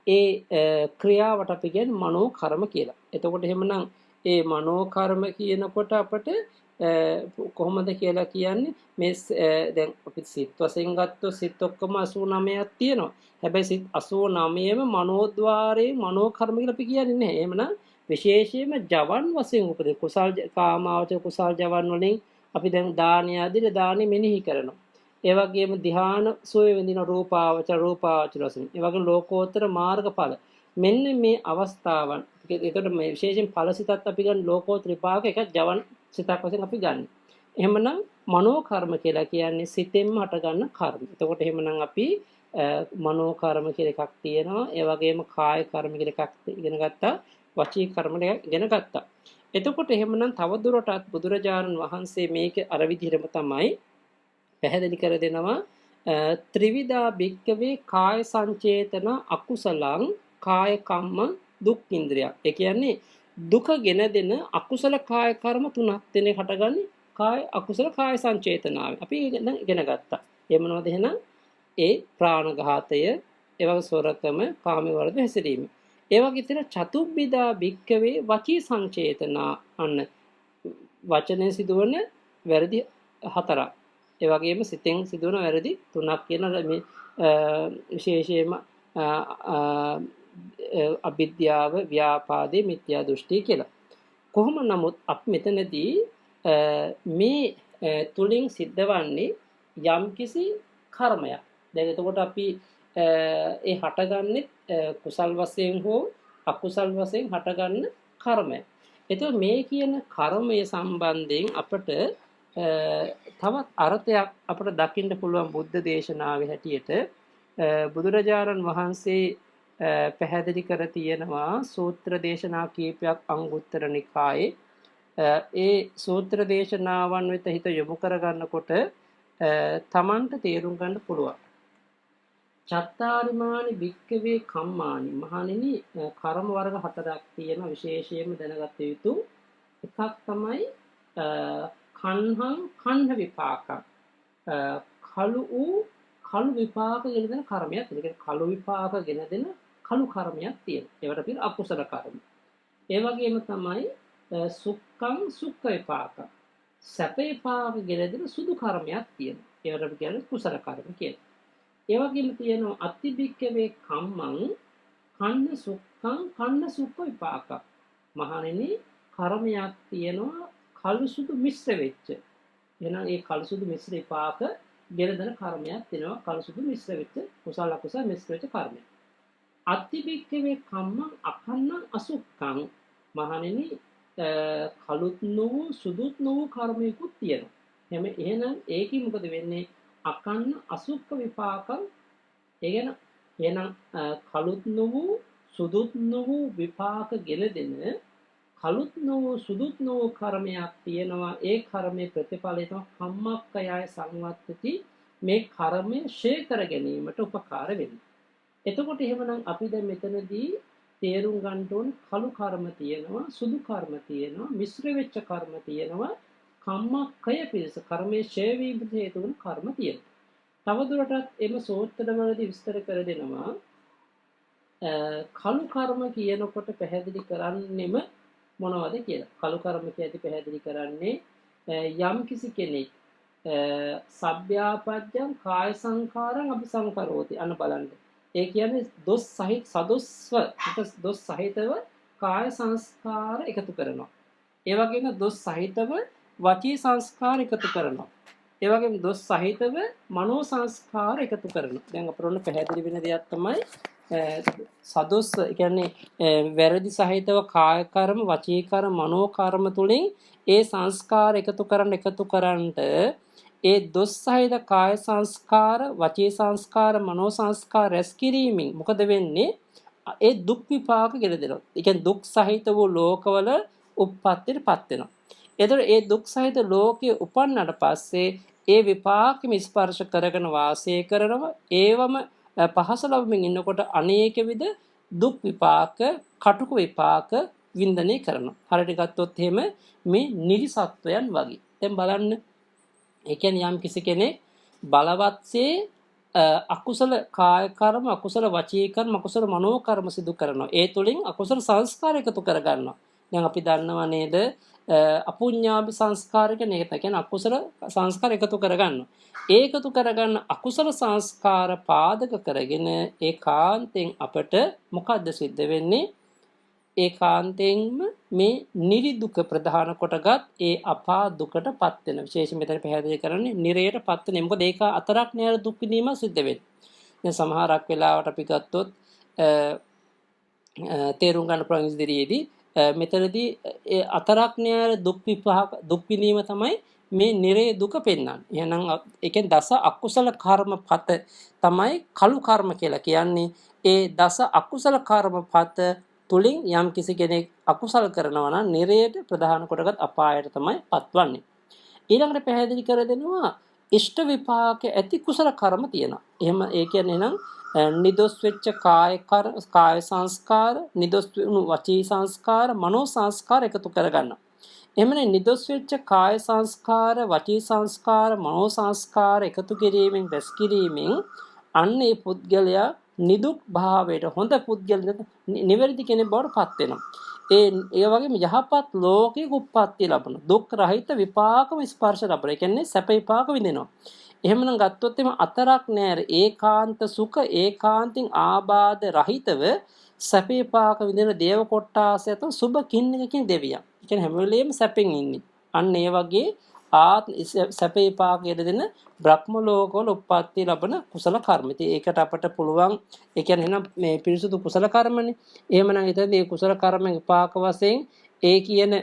ඒ ක්‍රියාවට අපි කියන්නේ මනෝ කර්ම කියලා. එතකොට එහෙමනම් ඒ මනෝ කර්ම කියනකොට අපට කොහොමද කියලා කියන්නේ මේ දැන් අපි සිත් වශයෙන් ගත්තොත් සිත් ඔක්කොම 89ක් තියෙනවා. හැබැයි සිත් 89ම මනෝද්වාරයේ මනෝ කර්ම කියලා අපි කියන්නේ නැහැ. එහෙමනම් විශේෂයෙන්ම ජවන් වශයෙන් උපදින කුසල් කාමාවචර කුසල් ජවන් වලින් අපි දැන් දානය ආදී දානෙ මෙනෙහි කරනවා. ඒ වගේම ධ්‍යාන සෝය වෙඳින රූපාවචර වශයෙන්. ඒ වගේම ලෝකෝත්තර මාර්ගඵල. මෙන්න මේ අවස්ථාවන්. ඒකට මේ විශේෂයෙන් ඵලසිතත් අපි ගන්න ලෝකෝත්තර විපාක එක ජවන් සිතක් වශයෙන් අපි ගන්න. එහෙමනම් මනෝ කර්ම කියලා කියන්නේ සිතෙන්ම හට ගන්න කර්ම. එතකොට එහෙමනම් අපි මනෝ කර්ම කියලා එකක් තියෙනවා. ඒ වගේම කාය කර්ම කියලා එකක් ඉගෙන ගත්තා. වචී කර්ම ඉගෙන ගත්තා. එතකොට එහෙමනම් තවදුරටත් බුදුරජාණන් වහන්සේ මේක අර විදිහටම තමයි පැහැදිලි කර දෙනවා. ත්‍රිවිධා භික්කවේ කාය සංචේතන අකුසලං කාය කම්ම දුක් ඉන්ද්‍රිය. ඒ කියන්නේ දුක ගෙන දෙන අකුසල කාය කර්ම තුනක් දෙනේ හටගන්නේ කාය අකුසල කාය සංචේතනාවෙන්. අපි ඉගෙන ගත්තා. ඒ මොනවද එහෙනම්? ඒ ප්‍රාණඝාතය, ඒ වගේ සොරකම, කාම වර්ධ හැසිරීම. ඒ වගේ තියෙන චතුබ්බිදා භික්කවේ වචී සංචේතනා අන්න වචනේ සිදුවන වැරදි හතරක්. ඒ වගේම සිතෙන් සිදුවන වැරදි තුනක් කියන මේ විශේෂයෙන්ම අවිද්‍යාව, ව්‍යාපාදේ, මිත්‍යා දෘෂ්ටි කියලා. කොහොම නමුත් අපි මෙතනදී මේ තුලින් සිද්ධවන්නේ යම්කිසි කර්මයක්. දැන් එතකොට අපි ඒ හටගන්නේ කුසල් වශයෙන් හෝ අකුසල් වශයෙන් හටගන්න කර්මය. එතකොට මේ කියන කර්මය සම්බන්ධයෙන් අපට තවත් අර්ථයක් අපට දකින්න පුළුවන් බුද්ධ දේශනාවේ හැටියට බුදුරජාණන් වහන්සේ පැහැදිලි කර තියෙනවා සූත්‍ර දේශනා කීපයක් අංගුත්තර නිකායේ. ඒ සූත්‍ර දේශනාවන් වෙත හිත යොමු කරගන්නකොට තමන්ට තේරුම් ගන්න පුළුවන්. චත්තාරිමානි භික්කවේ කම්මානි, මහණෙනි කර්ම වර්ග හතරක් තියෙන විශේෂයෙන්ම දැනගත යුතු එකක් තමයි කන්හං කන්හ විපාක. කළු විපාක ගෙන දෙන කර්මයක්. ඒ කියන්නේ කළු විපාක ගෙන දෙන කළු කර්මයක් තියෙනවා. ඒවට අපි අකුසල කර්ම. ඒ වගේම තමයි සුක්ඛං සුක්ඛ විපාක. සැප විපාක ගෙන දෙන සුදු කර්මයක් තියෙනවා. ඒවට අපි කියන්නේ කුසල කර්ම කියලා. ඒ වගේම තියෙනවා අතිබික්කවේ කම්මං කන්න සුක්ඛං කන්න සුක්ඛ විපාක. මහණෙනි කර්මයක් තියෙනවා කළු සුදු මිශ්‍ර වෙච්ච. එහෙනම් ඒ කළු සුදු මිශ්‍ර විපාක ගෙන දෙන කර්මයක් තියෙනවා. කළු සුදු මිශ්‍ර වෙච්ච කුසල අකුසල මිශ්‍ර වෙච්ච කර්මයක්. අතිබික්කවේ කම්මං අකන්නං අසුක්ඛං. මහණෙනි කළුත් නොවු සුදුත් නොවු කර්මයකුත් තියෙනවා. එහෙනම් ඒකෙ මොකද වෙන්නේ? අකන්න අසුක්ඛ විපාකං. එහෙනම් කළුත් නොවු සුදුත් නොවු විපාක ගෙන දෙන කළුත් නොවු සුදුත් නොවු කර්මයක් තියෙනවා. ඒ කර්මයේ ප්‍රතිඵලය තමයි කම්මක්ඛයය සංවත්තති. මේ කර්මය ෂේ කර ගැනීමට උපකාර වෙන්නේ. එතකොට එහෙමනම් අපි දැන් මෙතනදී තේරුම් ගන්න ඕන කළු කර්ම තියෙනවා, සුදු කර්ම තියෙනවා, මිශ්‍ර වෙච්ච කර්ම තියෙනවා, කම්මක්ඛය පිළිස කර්මයේ ෂේ වීමට හේතු වන කර්ම තියෙනවා. තවදුරටත් එම සූත්‍රවලදී විස්තර කර දෙනවා කළු කර්ම කියනකොට පැහැදිලි කරන්නෙම මොනවද කියලා. කළු කර්ම කියද්දි පැහැදිලි කරන්නේ යම් කිසි කෙනෙක් සබ්භ්‍යාපජ්ජං කාය සංඛාරං අபிසංකරෝති. අන්න බලන්න. ඒ කියන්නේ දොස් සහිත සදොස්ව දොස් සහිතව කාය සංස්කාර එකතු කරනවා. ඒ වගේම දොස් සහිතව වචී සංස්කාර එකතු කරනවා. ඒ වගේම දොස් සහිතව මනෝ සංස්කාර එකතු කරනවා. දැන් අපරොන්න පැහැදිලි වෙන දෙයක් තමයි සදොස් කියන්නේ වැරදි සහිතව කාය කර්ම, වචී කර්ම, මනෝ කර්ම තුලින් ඒ සංස්කාර එකතු කරන්නට ඒ දොස් සහිත කාය සංස්කාර, වචී සංස්කාර, මනෝ සංස්කාර රැස් කිරීමෙන් මොකද වෙන්නේ? ඒ දුක් විපාක ගෙන දෙනවා. ඒ කියන්නේ දුක් සහිත වූ ලෝකවල උප්පත්තියටපත් වෙනවා. එතකොට ඒ දුක් සහිත ලෝකයේ උපන්නට පස්සේ ඒ විපාකෙම ස්පර්ශ කරගෙන වාසය කරනවා. ඒවම පහස ලැබමින් ඉන්නකොට අනේක විද දුක් විපාක, කටුක විපාක වින්දනය කරනවා. හරියට ගත්තොත් එහෙම මේ නිරිසත්වයන් වගේ. දැන් බලන්න. ඒ කියන්නේ යම් කිසි කෙනෙක් බලවත්සේ අකුසල කාය කර්ම, අකුසල වචී කර්ම, අකුසල මනෝ කර්ම සිදු කරනවා. ඒ තුලින් අකුසල සංස්කාර එකතු කරගන්නවා. දැන් අපි දන්නවා නේද? අපුඤ්ඤාභි සංස්කාර කියන්නේ ඒක තමයි අකුසල සංස්කාර එකතු කරගන්නවා. ඒකතු කරගන්න අකුසල සංස්කාර පාදක කරගෙන ඒකාන්තයෙන් අපට මොකද්ද සිද්ධ වෙන්නේ? ඒකාන්තයෙන්ම මේ නිරි දුක ප්‍රධාන කොටගත් ඒ අපා දුකටපත් වෙන. විශේෂයෙන් මෙතන පැහැදිලි කරන්නේ නිරයටපත් වෙන. මොකද ඒක අතරක් නෑර දුක් විඳීම සිද්ධ වෙන්නේ. දැන් සමහරක් වෙලාවට අපි ගත්තොත් තේරුම් ගන්න පුළුවන් ඉදිරියේදී මෙතනදී ඒ අතරක් නෑර දුක් විපාක දුක් විඳීම තමයි මේ නිරේ දුක පෙන්වන්නේ. එහෙනම් ඒ කියන්නේ දස අකුසල කර්ම පත තමයි කළු කර්ම කියලා කියන්නේ. ඒ දස අකුසල කර්ම පත තුලින් යම් කිසි කෙනෙක් අකුසල කරනවා නම් නිරයට ප්‍රධාන කොටගත් අපායට තමයි පත්වන්නේ. ඊළඟට පැහැදිලි කර දෙනවා ඉෂ්ට විපාක ඇති කුසල කර්ම තියෙනවා. එහෙම ඒ කියන්නේ නම් නිදොස් වෙච්ච කාය සංස්කාර, නිදොස් වුණු වචී සංස්කාර, මනෝ සංස්කාර එකතු කරගන්නවා. එහෙමනේ නිදොස් වෙච්ච කාය සංස්කාර, වචී සංස්කාර, මනෝ සංස්කාර එකතු කිරීමෙන් රැස් කිරීමෙන් අන්න ඒ පුද්ගලයා නිදුක් භාවයට හොඳ පුද්ගලයෙක් නිවැරදි කෙනෙක් බවට පත් වෙනවා. ඒ වගේම යහපත් ලෝකයක උප්පත්ති ලබන දුක් රහිත විපාකම ස්පර්ශ ලබන. ඒ කියන්නේ සැප විපාක විඳිනවා. එහෙමනම් ගත්තොත් එම අතරක් නෑර ඒකාන්ත සුඛ ඒකාන්තින් ආබාධ රහිතව සැප විපාක විඳින දේව කොට්ටාසයත සුභ කින්නකකින් දෙවියන්. ඒ කියන්නේ හැම වෙලෙම සැපෙන් ඉන්නේ. අන්න ඒ වගේ ආත්ම සැප විපාක දෙන බ්‍රහ්ම ලෝකවල උප්පත්ති ලබන කුසල කර්ම. ඉතින් ඒකට අපට පුළුවන් ඒ කියන්නේ එහෙනම් මේ පිරිසුදු කුසල කර්මනේ. එහෙමනම් එතනදී මේ කුසල කර්ම විපාක වශයෙන් ඒ කියන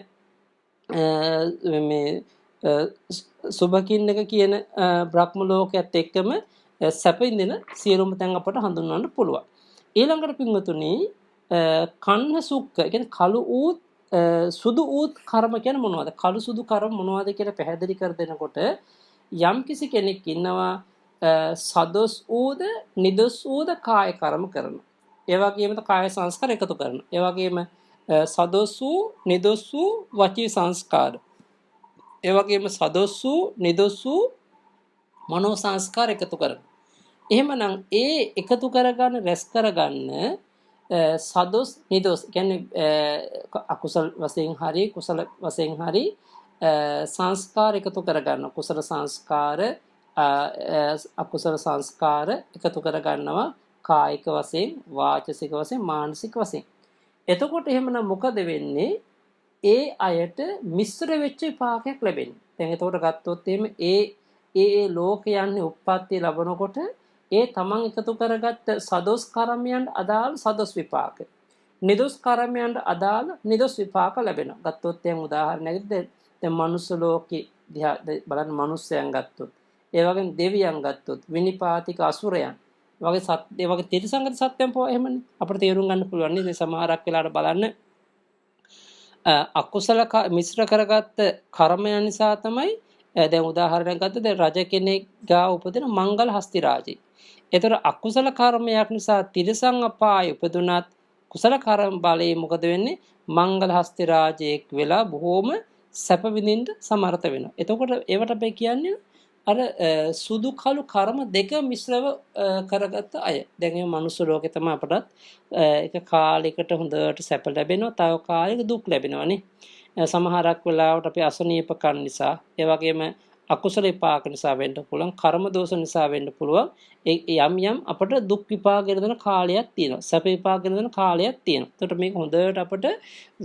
මේ සුභකින්නක කියන බ්‍රහ්ම ලෝකයේත් එක්කම සැපින්දින සියලුම තැන් අපට හඳුන්වන්න පුළුවන්. ඊළඟට පින්වතුනි කන්න සුක්ක කියන්නේ කළු ඌත් සුදු ඌත් කර්ම කියන්නේ මොනවද? කළු සුදු කර්ම මොනවද කියලා පැහැදිලි කර දෙනකොට යම් කිසි කෙනෙක් ඉන්නවා සදොස් ඌද නිදොස් ඌද කාය කර්ම කරනවා. ඒ වගේම කාය සංස්කාර එකතු කරනවා. ඒ වගේම සදොස් ඌ නිදොස් ඌ වචී සංස්කාර. ඒ වගේම සදොස් ඌ නිදොස් ඌ මනෝ සංස්කාර එකතු කරනවා. එහෙමනම් ඒ එකතු කරගන්න රැස් කරගන්න සදොස් නිදොස් කියන්නේ අකුසල වශයෙන් හරි කුසල වශයෙන් හරි සංස්කාර එකතු කරගන්න කුසල සංස්කාර අකුසල සංස්කාර එකතු කරගන්නවා කායික වශයෙන් වාචසික වශයෙන් මානසික වශයෙන්. එතකොට එහෙමනම් මොකද වෙන්නේ? ඒ අයට මිශ්‍ර වෙච්ච විපාකයක් ලැබෙන්නේ. දැන් එතකොට ගත්තොත් එහෙම ඒ ලෝකයන්හි උප්පත්ති ලැබනකොට ඒ තමන් එකතු කරගත්ත සදොස් කර්මයන්ට අදාළ සදොස් විපාක. නිදොස් කර්මයන්ට අදාළ නිදොස් විපාක ලැබෙනවා. ගත්තොත් දැන් උදාහරණයක් දැන් මනුස්ස ලෝකේ දිහා බලන්න මනුස්සයන් ගත්තොත්, ඒ වගේම දෙවියන් ගත්තොත්, විනිපාතික අසුරයන් ඒ වගේ තිරිසංගත සත්‍යයන් පො එහෙමනේ අපිට තේරුම් ගන්න පුළුවන් නේද? සමහරක් වෙලාවට බලන්න අකුසල මිශ්‍ර කරගත්ත කර්මයන් නිසා තමයි දැන් උදාහරණයක් ගත්තොත් දැන් රජ කෙනෙක් ගා උපදින මංගල හස්ති රාජේ. ඒතර අකුසල කර්මයක් නිසා තිරිසං අපාය උපදුනත් කුසල කර්ම බලයෙන් මොකද වෙන්නේ? මංගල හස්ති රාජයෙක් වෙලා බොහෝම සැප විඳින්න සමර්ථ වෙනවා. එතකොට ඒවට අපි කියන්නේ අර සුදු කළු කර්ම දෙක මිශ්‍රව කරගත්ත අය. දැන් මේ මනුස්ස ලෝකේ තමයි අපටත් එක කාලයකට හොඳට සැප ලැබෙනවා, තව කාලයක දුක් ලැබෙනවානේ. සමහරක් වෙලාවට අපි අසනීපකම් නිසා, ඒ වගේම අකුසල විපාක නිසා වෙන්න පුළුවන්, කර්ම දෝෂ නිසා වෙන්න පුළුවන්. යම් අපට දුක් විපාක දෙන කාලයක් තියෙනවා, සැප විපාක දෙන කාලයක් තියෙනවා. එතකොට මේක හොඳට අපට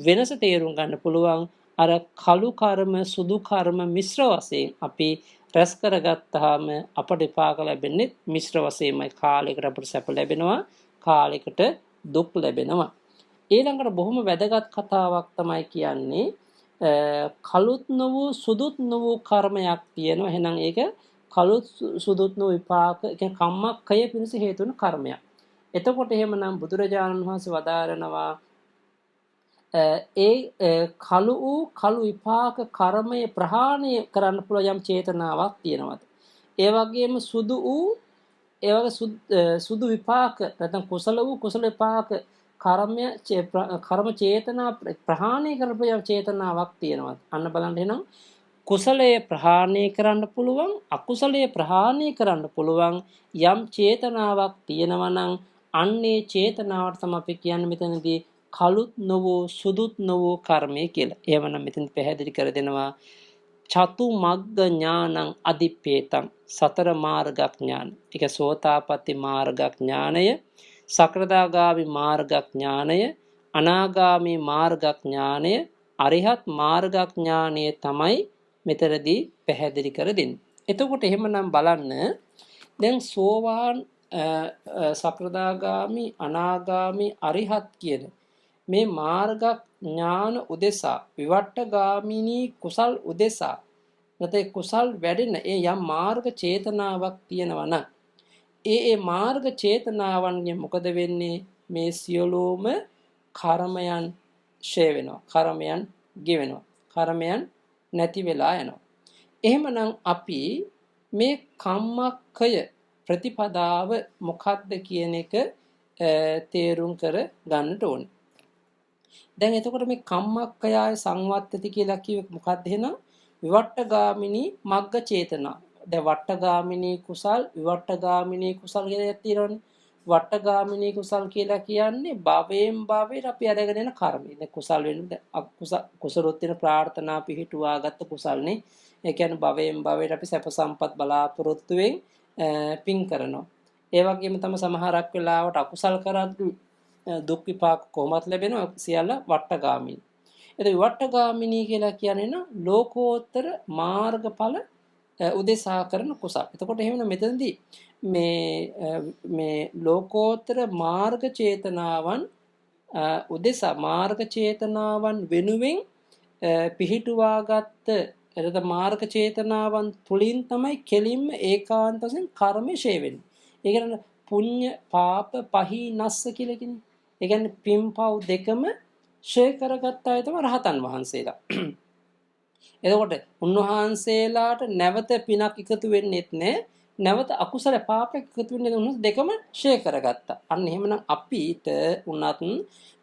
වෙනස තේරුම් ගන්න පුළුවන්. අර කළු කර්ම සුදු කර්ම මිශ්‍ර වශයෙන් අපි රැස් කරගත්තාම අපට විපාක ලැබෙන්නේ මිශ්‍ර වශයෙන්මයි. කාලයකට අපට සැප ලැබෙනවා, කාලයකට දුක් ලැබෙනවා. ඊළඟට බොහොම වැදගත් කතාවක් තමයි කියන්නේ කළුත් නොවූ සුදුත් නොවූ කර්මයක් තියෙනවා. එහෙනම් ඒක කළුත් සුදුත් නොවූ විපාක කියන්නේ කම්මක්ඛය පිණිස හේතු වෙන කර්මයක්. එතකොට එහෙමනම් බුදුරජාණන් වහන්සේ වදාරනවා කළු වූ කළු විපාක කර්මය ප්‍රහාණය කරන්න පුළුවන් යම් චේතනාවක් තියෙනවාද? ඒ වගේම සුදු වූ ඒ වගේ සුදු විපාක නැත්නම් කුසල වූ කුසල විපාක කර්ම චේතනා ප්‍රහාණය කරපු යම් චේතනාවක් තියෙනවාද? අන්න බලන්න එහෙනම් කුසලයේ ප්‍රහාණය කරන්න පුළුවන් අකුසලයේ ප්‍රහාණය කරන්න පුළුවන් යම් චේතනාවක් තියෙනවා නම් අන්නේ චේතනාවට තමයි අපි කියන්නේ මෙතනදී කළුත් නොවෝ සුදුත් නොවෝ කර්මය කියලා. එහෙමනම් මෙතන පැහැදිලි කර දෙනවා චතු මග්ග ඥානං අදිප්පේතං සතර මාර්ග ඥාන. ටික සෝතාපට්ටි මාර්ග ඥානය, සකෘදාගාමි මාර්ග ඥානය, අනාගාමි මාර්ග ඥානය, අරිහත් මාර්ග ඥානය තමයි මෙතනදී පැහැදිලි කර දෙන්නේ. එතකොට එහෙමනම් බලන්න දැන් සෝවාන් සකෘදාගාමි අනාගාමි අරිහත් කියන මේ මාර්ග ඥාන උදෙසා විවට්ටගාමිනී කුසල් උදෙසා නැත්නම් කුසල් වැඩෙන ඒ යම් මාර්ග චේතනාවක් තියෙනවා නම් ඒ මාර්ග චේතනාවන්ගෙන් මොකද වෙන්නේ? මේ සියලුම කර්මයන් ෂේ වෙනවා. කර්මයන් ගෙවෙනවා. කර්මයන් නැති වෙලා යනවා. එහෙමනම් අපි මේ කම්මක්ඛය ප්‍රතිපදාව මොකක්ද කියන එක තේරුම් කර ගන්නට ඕනේ. දැන් එතකොට මේ කම්මක්ඛයාය සංවත්තති කියලා කිව්වේ මොකක්ද එහෙනම්? විවට්ටගාමිනී මග්ග චේතනා. දැන් වට්ටගාමිනී කුසල් විවට්ටගාමිනී කුසල් කියලා තියෙනවනේ. වට්ටගාමිනී කුසල් කියලා කියන්නේ භවයෙන් භවයට අපි අරගෙන යන කර්මය. දැන් කුසල් වෙන්නේ කුසලොත් වෙන ප්‍රාර්ථනා පිහිටුවාගත්ත කුසල්නේ. ඒ කියන්නේ භවයෙන් භවයට අපි සැප සම්පත් බලාපොරොත්තුෙන් පින් කරනවා. ඒ වගේම තමයි සමහරක් වෙලාවට අකුසල් කරද්දී දුක් විපාක කොහොමත් ලැබෙනවා සියල්ල වට්ටගාමිනී. එතකොට වට්ටගාමිනී කියලා කියන්නේ න ලෝකෝත්තර මාර්ගඵල උදෙසා කරන කුසල. එතකොට එහෙම මෙතනදී මේ ලෝකෝත්තර මාර්ග චේතනාවන් උදෙසා මාර්ග චේතනාවන් වෙනුවෙන් පිහිටුවාගත්ත එතකොට මාර්ග චේතනාවන් තුලින් තමයි කෙලින්ම ඒකාන්ත වශයෙන් කර්මය ෂේ වෙන්නේ. ඒ කියන්නේ පුඤ්ඤ පාප පහිනස්ස කියලා කියන්නේ. ඒ කියන්නේ පින් පව් දෙකම ෂේ කරගත්ත අය තමයි රහතන් වහන්සේලා. එතකොට උන්වහන්සේලාට නැවත පිනක් එකතු වෙන්නේත් නැහැ. නැවත අකුසල පාපයක් එකතු වෙන්නේ නැහැ. දෙකම ෂේ කරගත්තා. අන්න එහෙමනම් අපිට උනත්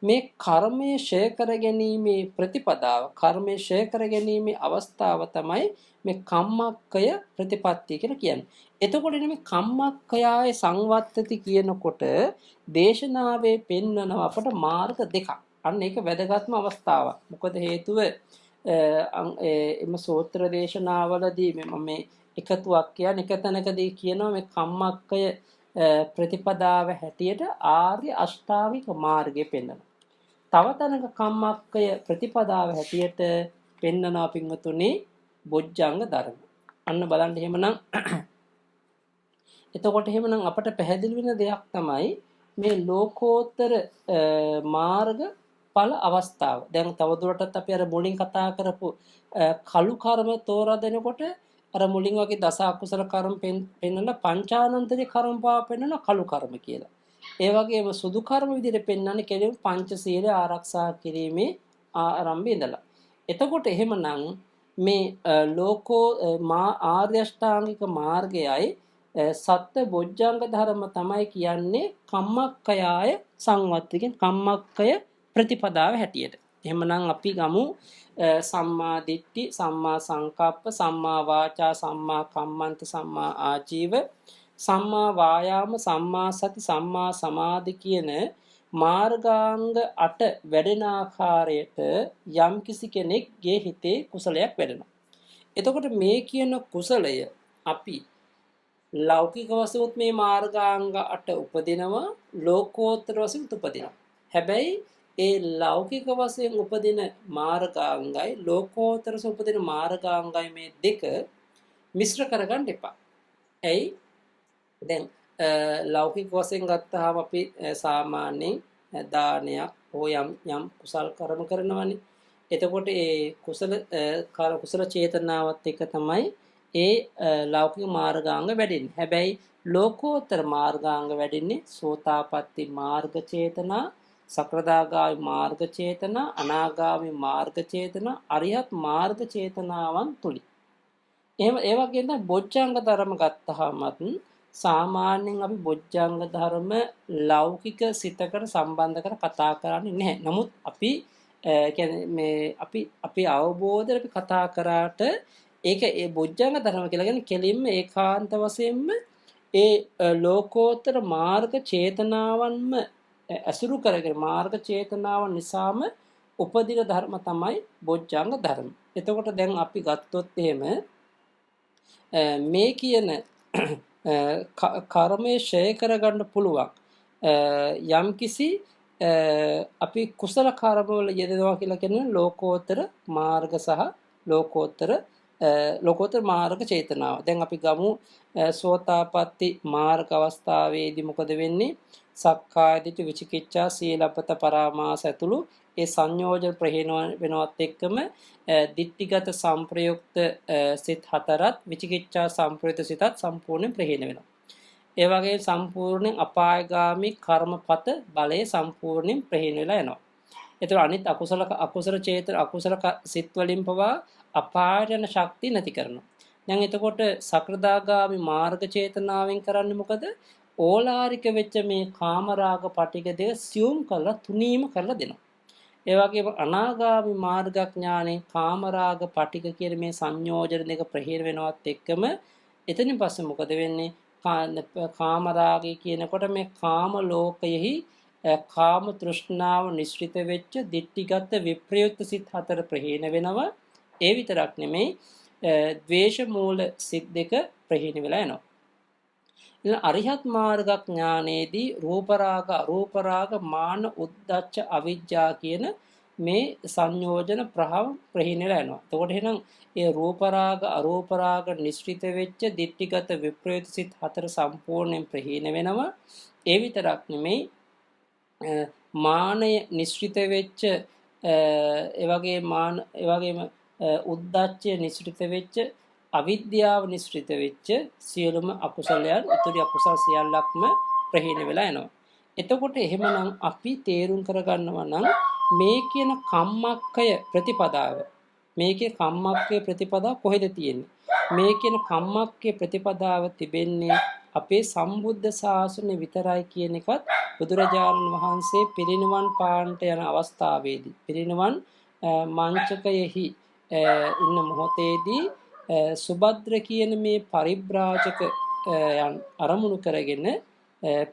මේ කර්මයේ ෂේ කර ගැනීමේ ප්‍රතිපදාව, කර්මයේ ෂේ කර ගැනීමේ අවස්ථාව තමයි මේ කම්මක්ඛය ප්‍රතිපත්තිය කියලා කියන්නේ. එතකොට මේ කම්මක්ඛයාය සංවත්තති කියනකොට දේශනාවේ පෙන්වන අපට මාර්ග දෙකක්. අන්න ඒක වැදගත්ම අවස්ථාවක්. මොකද හේතුව එම සූත්‍ර දේශනාවලදී මම මේ එකතුවක් කියන්නේ එක තැනකදී කියනවා මේ කම්මක්ඛය ප්‍රතිපදාව හැටියට ආර්ය අෂ්ටාංගික මාර්ගය පෙන්වනවා. තව තැනක කම්මක්ඛය ප්‍රතිපදාව හැටියට පෙන්වනවා පින්වතුනි බොජ්ජංග ධර්ම. අන්න බලන්න එහෙමනම් එතකොට එහෙමනම් අපට පැහැදිලි වෙන දෙයක් තමයි මේ ලෝකෝත්තර මාර්ග ඵල අවස්ථාව. දැන් තවදුරටත් අපි අර මුලින් කතා කරපු කලු කර්ම තෝරා දෙනකොට අර මුලින් වගේ දස අකුසල කර්ම පෙන්නන පංචානන්තරේ කර්ම පාව පෙන්නන කලු කර්ම කියලා. ඒ වගේම සුදු කර්ම විදිහට පෙන්වන්නේ කෙලින් පංචශීල ආරක්ෂා කිරීමේ ආරම්භය ඉඳලා. එතකොට එහෙමනම් මේ ලෝකෝ ආර්ය අෂ්ටාංගික මාර්ගයයි සත්‍ය බොජ්ජංග ධර්ම තමයි කියන්නේ කම්මක්ඛයාය සංවත්තිකෙන් කම්මක්ඛය ප්‍රතිපදාව හැටියට. එහෙමනම් අපි ගමු සම්මා දිට්ඨි, සම්මා සංකප්ප, සම්මා වාචා, සම්මා කම්මන්ත, සම්මා ආජීව, සම්මා වායාම, සම්මා සති, සම්මා සමාධි කියන මාර්ගාංග 8 වැඩෙන ආකාරයට යම්කිසි කෙනෙක්ගේ හිතේ කුසලයක් වැඩෙනවා. එතකොට මේ කියන කුසලය අපි ලෞකික වශයෙන් මේ මාර්ගාංග 8 උපදිනවා, ලෝකෝත්තර වශයෙන් උපදිනවා. හැබැයි ඒ ලෞකික වශයෙන් උපදින මාර්ගාංගයි ලෝකෝත්තර වශයෙන් උපදින මාර්ගාංගයි මේ දෙක මිශ්‍ර කරගන්න එපා. ඇයි? දැන් ලෞකික වශයෙන් ගත්තාම අපි සාමාන්‍යයෙන් දානයක් හෝ යම් කුසල් කර්ම කරනවානේ. එතකොට ඒ කුසල චේතනාවත් එක තමයි ඒ ලෞකික මාර්ගාංග වැඩෙන්නේ. හැබැයි ලෝකෝත්තර මාර්ගාංග වැඩෙන්නේ සෝතාපට්ටි මාර්ග චේතනා, සකෘදාගාමී මාර්ග චේතනා, අනාගාමී මාර්ග චේතනා, අරිහත් මාර්ග චේතනාවන් තුලින්. එහෙම ඒ වගේම තමයි බොජ්ජංග ධර්ම ගත්තාමත් සාමාන්‍යයෙන් අපි බොජ්ජංග ධර්ම ලෞකික සිතකට සම්බන්ධ කර කතා කරන්නේ නැහැ. නමුත් අපි කියන්නේ මේ අපි අවබෝධයෙන් අපි කතා කරාට ඒක ඒ බොජ්ජංග ධර්ම කියලා කියන්නේ කෙලින්ම ඒකාන්ත වශයෙන්ම ඒ ලෝකෝත්තර මාර්ග චේතනාවන්ම අසුරු කරගෙන මාර්ග චේතනාවන් නිසාම උපදින ධර්ම තමයි බොජ්ජංග ධර්ම. එතකොට දැන් අපි ගත්තොත් එහෙම මේ කියන කර්මයේ ෂය කරගන්න පුළුවන් යම්කිසි අපි කුසල කර්මවල යෙදෙනවා කියලා කියන ලෝකෝත්තර මාර්ග සහ ලෝකෝත්තර මාර්ග චේතනාව. දැන් අපි ගමු සෝතාපට්ටි මාර්ග අවස්ථාවේදී මොකද වෙන්නේ? සක්කාය දිට්ඨි, විචිකිච්ඡා, සීලබ්බත පරාමාස ඇතුළු ඒ සංයෝජන ප්‍රහීන වෙනවත් එක්කම දිට්ඨිගත සංප්‍රයුක්ත සිත් හතරත් විචිකිච්ඡා සංප්‍රයුක්ත සිතත් සම්පූර්ණයෙන් ප්‍රහීන වෙනවා. ඒ වගේ සම්පූර්ණයෙන් අපායගාමී කර්මපත බලය සම්පූර්ණයෙන් ප්‍රහීන වෙලා යනවා. ඒතර අනිත් අකුසල චේතන අකුසල සිත් වලින් පවා අපායට යන ශක්තිය නැති කරනවා. දැන් එතකොට සකෘදාගාමි මාර්ග චේතනාවෙන් කරන්නේ මොකද? ඕලාරික වෙච්ච මේ කාමරාග පටික දෙක සියුම් කරලා තුනීම කරලා දෙනවා. ඒ වගේම අනාගාමි මාර්ගඥානෙන් කාමරාග පටික කියන මේ සංයෝජන දෙක ප්‍රහීන වෙනවත් එක්කම එතනින් පස්සේ මොකද වෙන්නේ? කාමරාගය කියනකොට මේ කාම ලෝකයෙහි කාම තෘෂ්ණාව නිශ්චිත වෙච්ච දිට්ඨිගත විප්‍රයුක්ත සිත් හතර ප්‍රහීන වෙනවා. ඒ විතරක් නෙමෙයි ද්වේෂ මූල සිත් දෙක ප්‍රහීන වෙලා යනවා. ඉතින් අරිහත් මාර්ග ඥානයේදී රූප රාග අරූප රාග මාන උද්දච්ච අවිජ්ජා කියන මේ සංයෝජන ප්‍රහීන වෙලා යනවා. එතකොට එහෙනම් ඒ රූප රාග අරූප රාග නිශ්චිත වෙච්ච දිට්ඨිගත විප්‍රයුක්ත සිත් හතර සම්පූර්ණයෙන් ප්‍රහීන වෙනවා. ඒ විතරක් නෙමෙයි මානය නිශ්චිත වෙච්ච ඒ වගේම උද්දච්චය නිශ්චිත වෙච්ච අවිද්‍යාව නිශ්චිත වෙච්ච සියලුම අකුසලයන් ඉතුරු අකුසල් සියල්ලක්ම ප්‍රහීන වෙලා යනවා. එතකොට එහෙමනම් අපි තේරුම් කරගන්නවා නම් මේ කියන කම්මක්ඛය ප්‍රතිපදාව මේකේ කම්මක්ඛය ප්‍රතිපදාව කොහෙද තියෙන්නේ? මේ කියන කම්මක්ඛය ප්‍රතිපදාව තිබෙන්නේ අපේ සම්බුද්ධ ශාසනය විතරයි කියන එකත් බුදුරජාණන් වහන්සේ පිරිනිවන් පාන්නට යන අවස්ථාවේදී පිරිනිවන් මංචකයෙහි ඉන්න මොහොතේදී සුභද්‍ර කියන මේ පරිබ්‍රාජක යන් අරමුණු කරගෙන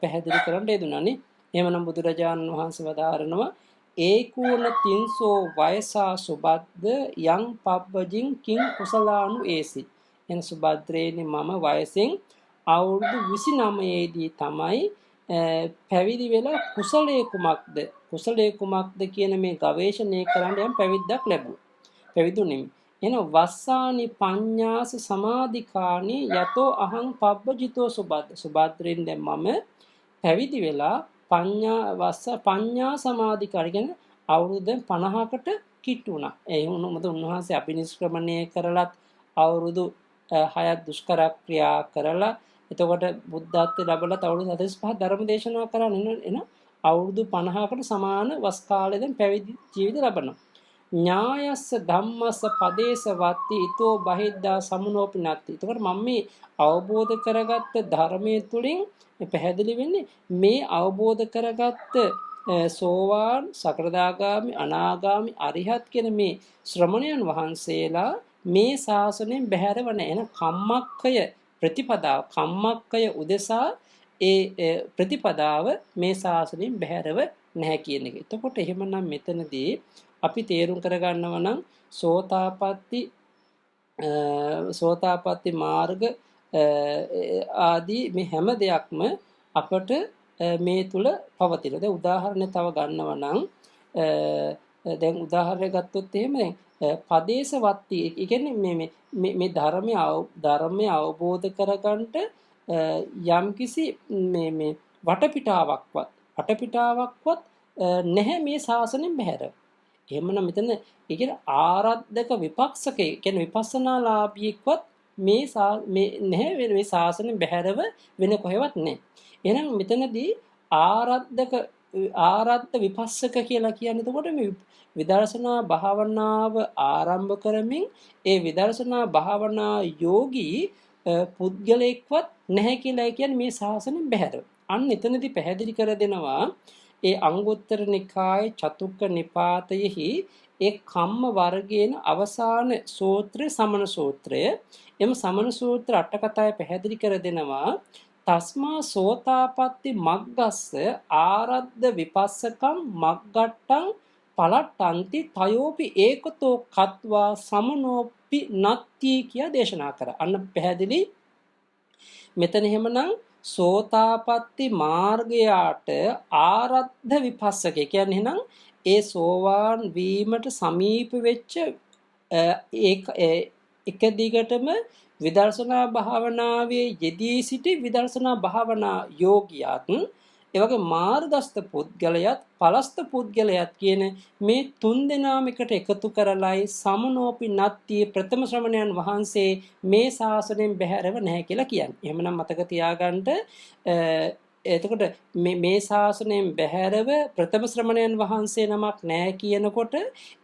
පැහැදිලි කරන්න යෙදුණානේ. එහෙමනම් බුදුරජාණන් වහන්සේ වදාරනවා ඒකෝන තින්සෝ වයසා සුබද්ද යං පබ්බජින් කිං කුසලානු ඒසි. එන සුබද්‍රේනි මම වයසෙන් අවුරුදු 29 දී තමයි පැවිදි වෙලා කුසලයේ කුමක්ද කියන මේ ගවේෂණය කරන්න යම් පැවිද්දක් ලැබුවා. පැවිදුනේ. එන වස්සානි පඤ්ඤාස සමාධිකානි යතෝ අහං පබ්බජිතෝ සුබද්‍රෙන් දැන් මම පැවිදි වෙලා පඤ්ඤා සමාධිකාරි කියන අවුරුදු 50කට කිට්ටු වුණා. ඒ වුණොත් උන්වහන්සේ අභිනිෂ්ක්‍රමණය කරලත් අවුරුදු 6ක් දුෂ්කර ක්‍රියා කරලා එතකොට බුද්ධත්වයට ලැබලත් අවුරුදු 45 ධර්ම දේශනා කරන එන අවුරුදු 50කට සමාන වස් කාලෙකින් පැවිදි ජීවිත ලබනවා. ඥායස්ස ධම්මස්ස පදේස වත්ති ඊතෝ බහිද්දා සමුනෝපි නත්ති. එතකොට මම මේ අවබෝධ කරගත්ත ධර්මයේ තුලින් පැහැදිලි වෙන්නේ මේ අවබෝධ කරගත්ත සෝවාන් සකෘදාගාමි අනාගාමි අරිහත් කියන මේ ශ්‍රමණයන් වහන්සේලා මේ ශාසනයෙන් බැහැරව නැ. එන කම්මක්ඛය ප්‍රතිපදාව කම්මක්ඛය උදෙසා ඒ ප්‍රතිපදාව මේ ශාසනයෙන් බැහැරව නැහැ කියන එක. එතකොට එහෙමනම් මෙතනදී අපි තේරුම් කරගන්නවා නම් සෝතාපට්ටි මාර්ග ආදී මේ හැම දෙයක්ම අපට මේ තුල පවතින. දැන් උදාහරණ තව ගන්නවා නම් දැන් උදාහරණයක් ගත්තොත් එහෙම පදේශ වත්ති ඒ කියන්නේ මේ ධර්මය අවබෝධ කරගන්නට යම්කිසි මේ වටපිටාවක්වත් නැහැ මේ ශාසනයෙන් බැහැර. එහෙමනම් මෙතන ඒ කියන්නේ ආරද්ධක විපක්ෂකේ කියන්නේ විපස්සනාලාභීෙක්වත් මේ නැහැ මේ ශාසනයෙන් බැහැරව වෙන කොහෙවත් නැහැ. එහෙනම් මෙතනදී ආරද්ධ විපස්සක කියලා කියන්නේ එතකොට මේ විදර්ශනා භාවනාව ආරම්භ කරමින් ඒ විදර්ශනා භාවනා යෝගී පුද්ගලයෙක්වත් නැහැ කියලා කියන්නේ මේ ශාසනයෙන් බැහැර. අන්න එතනදී පැහැදිලි කර දෙනවා ඒ අංගුත්තර නිකායේ චතුක්ක නිපාතයෙහි ඒ කම්ම වර්ගයේන අවසාන සූත්‍රය සමන සූත්‍රය. එම සමන සූත්‍ර අට කතාවේ පැහැදිලි කර දෙනවා තස්මා සෝතාපට්ටි මග්ගස්ස ආරද්ධ විපස්සකම් මග්ගට්ටං පලට්ටන්ති තයෝපි ඒකතෝ කତ୍වා සමනෝපි නත්ති කියා දේශනා කරා. අන්න පැහැදිලි. මෙතන එහෙමනම් සෝතාපට්ටි මාර්ගයට ආරද්ධ විපස්සකේ කියන්නේ එහෙනම් ඒ සෝවාන් වීමට සමීප වෙච්ච එක දිගටම විදර්ශනා භාවනාවේ යෙදී සිටි විදර්ශනා භාවනා යෝගියාත් ඒ වගේ මාර්ගස්ත පුද්ගලයාත් පලස්ත පුද්ගලයාත් කියන මේ තුන් දෙනාම එකට එකතු කරලයි සමනෝපි නත්තිය ප්‍රථම ශ්‍රමණයන් වහන්සේ මේ ශාසනයෙන් බැහැරව නැහැ කියලා කියන්නේ. එහෙමනම් මතක තියාගන්න එතකොට මේ ශාසනයෙන් බැහැරව ප්‍රථම ශ්‍රමණයන් වහන්සේ නමක් නැහැ කියනකොට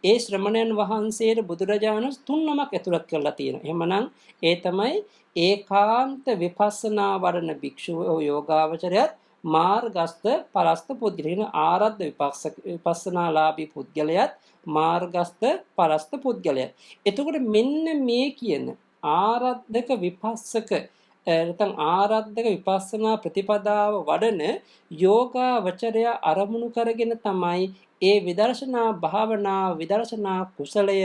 ඒ ශ්‍රමණයන් වහන්සේට බුදුරජාණන් තුන් නමක් ඇතුළත් කරලා තියෙනවා. එහෙමනම් ඒ තමයි ඒකාන්ත විපස්සනා වඩන භික්ෂුව යෝගාවචරයත් මාර්ගස්ත පලස්ත පුද්ගලයන් ආරද්ධ විපස්සනාලාභී පුද්ගලයාත් මාර්ගස්ත පලස්ත පුද්ගලයා. එතකොට මෙන්න මේ කියන ආරද්ධක විපස්සක නැත්නම් ආරද්ධක විපස්සනා ප්‍රතිපදාව වඩන යෝගාවචරය අරමුණු කරගෙන තමයි ඒ විදර්ශනා භාවනා විදර්ශනා කුසලය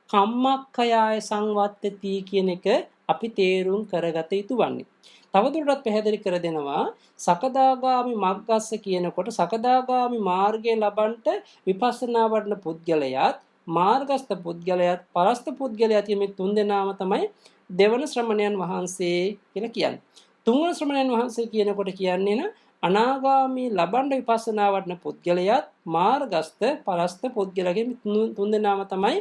කම්මක්ඛයාය සංවත්තති කියන එක අපි තේරුම් කරගත යුතු වන්නේ. තවදුරටත් පැහැදිලි කර දෙනවා සකදාගාමි මග්ගස්ස කියනකොට සකදාගාමි මාර්ගය ලබන්නට විපස්සනා වඩන පුද්ගලයාත් මාර්ගස්ත පුද්ගලයාත් පරස්ත පුද්ගලයාත් කියන මේ තුන් දෙනාම තමයි දෙවන ශ්‍රමණයන් වහන්සේ කියලා කියන්නේ. තුන්වන ශ්‍රමණයන් වහන්සේ කියනකොට කියන්නේ න අනාගාමී ලබන්න විපස්සනා වඩන පුද්ගලයාත් මාර්ගස්ත පරස්ත පුද්ගලයාගේ තුන් දෙනාම තමයි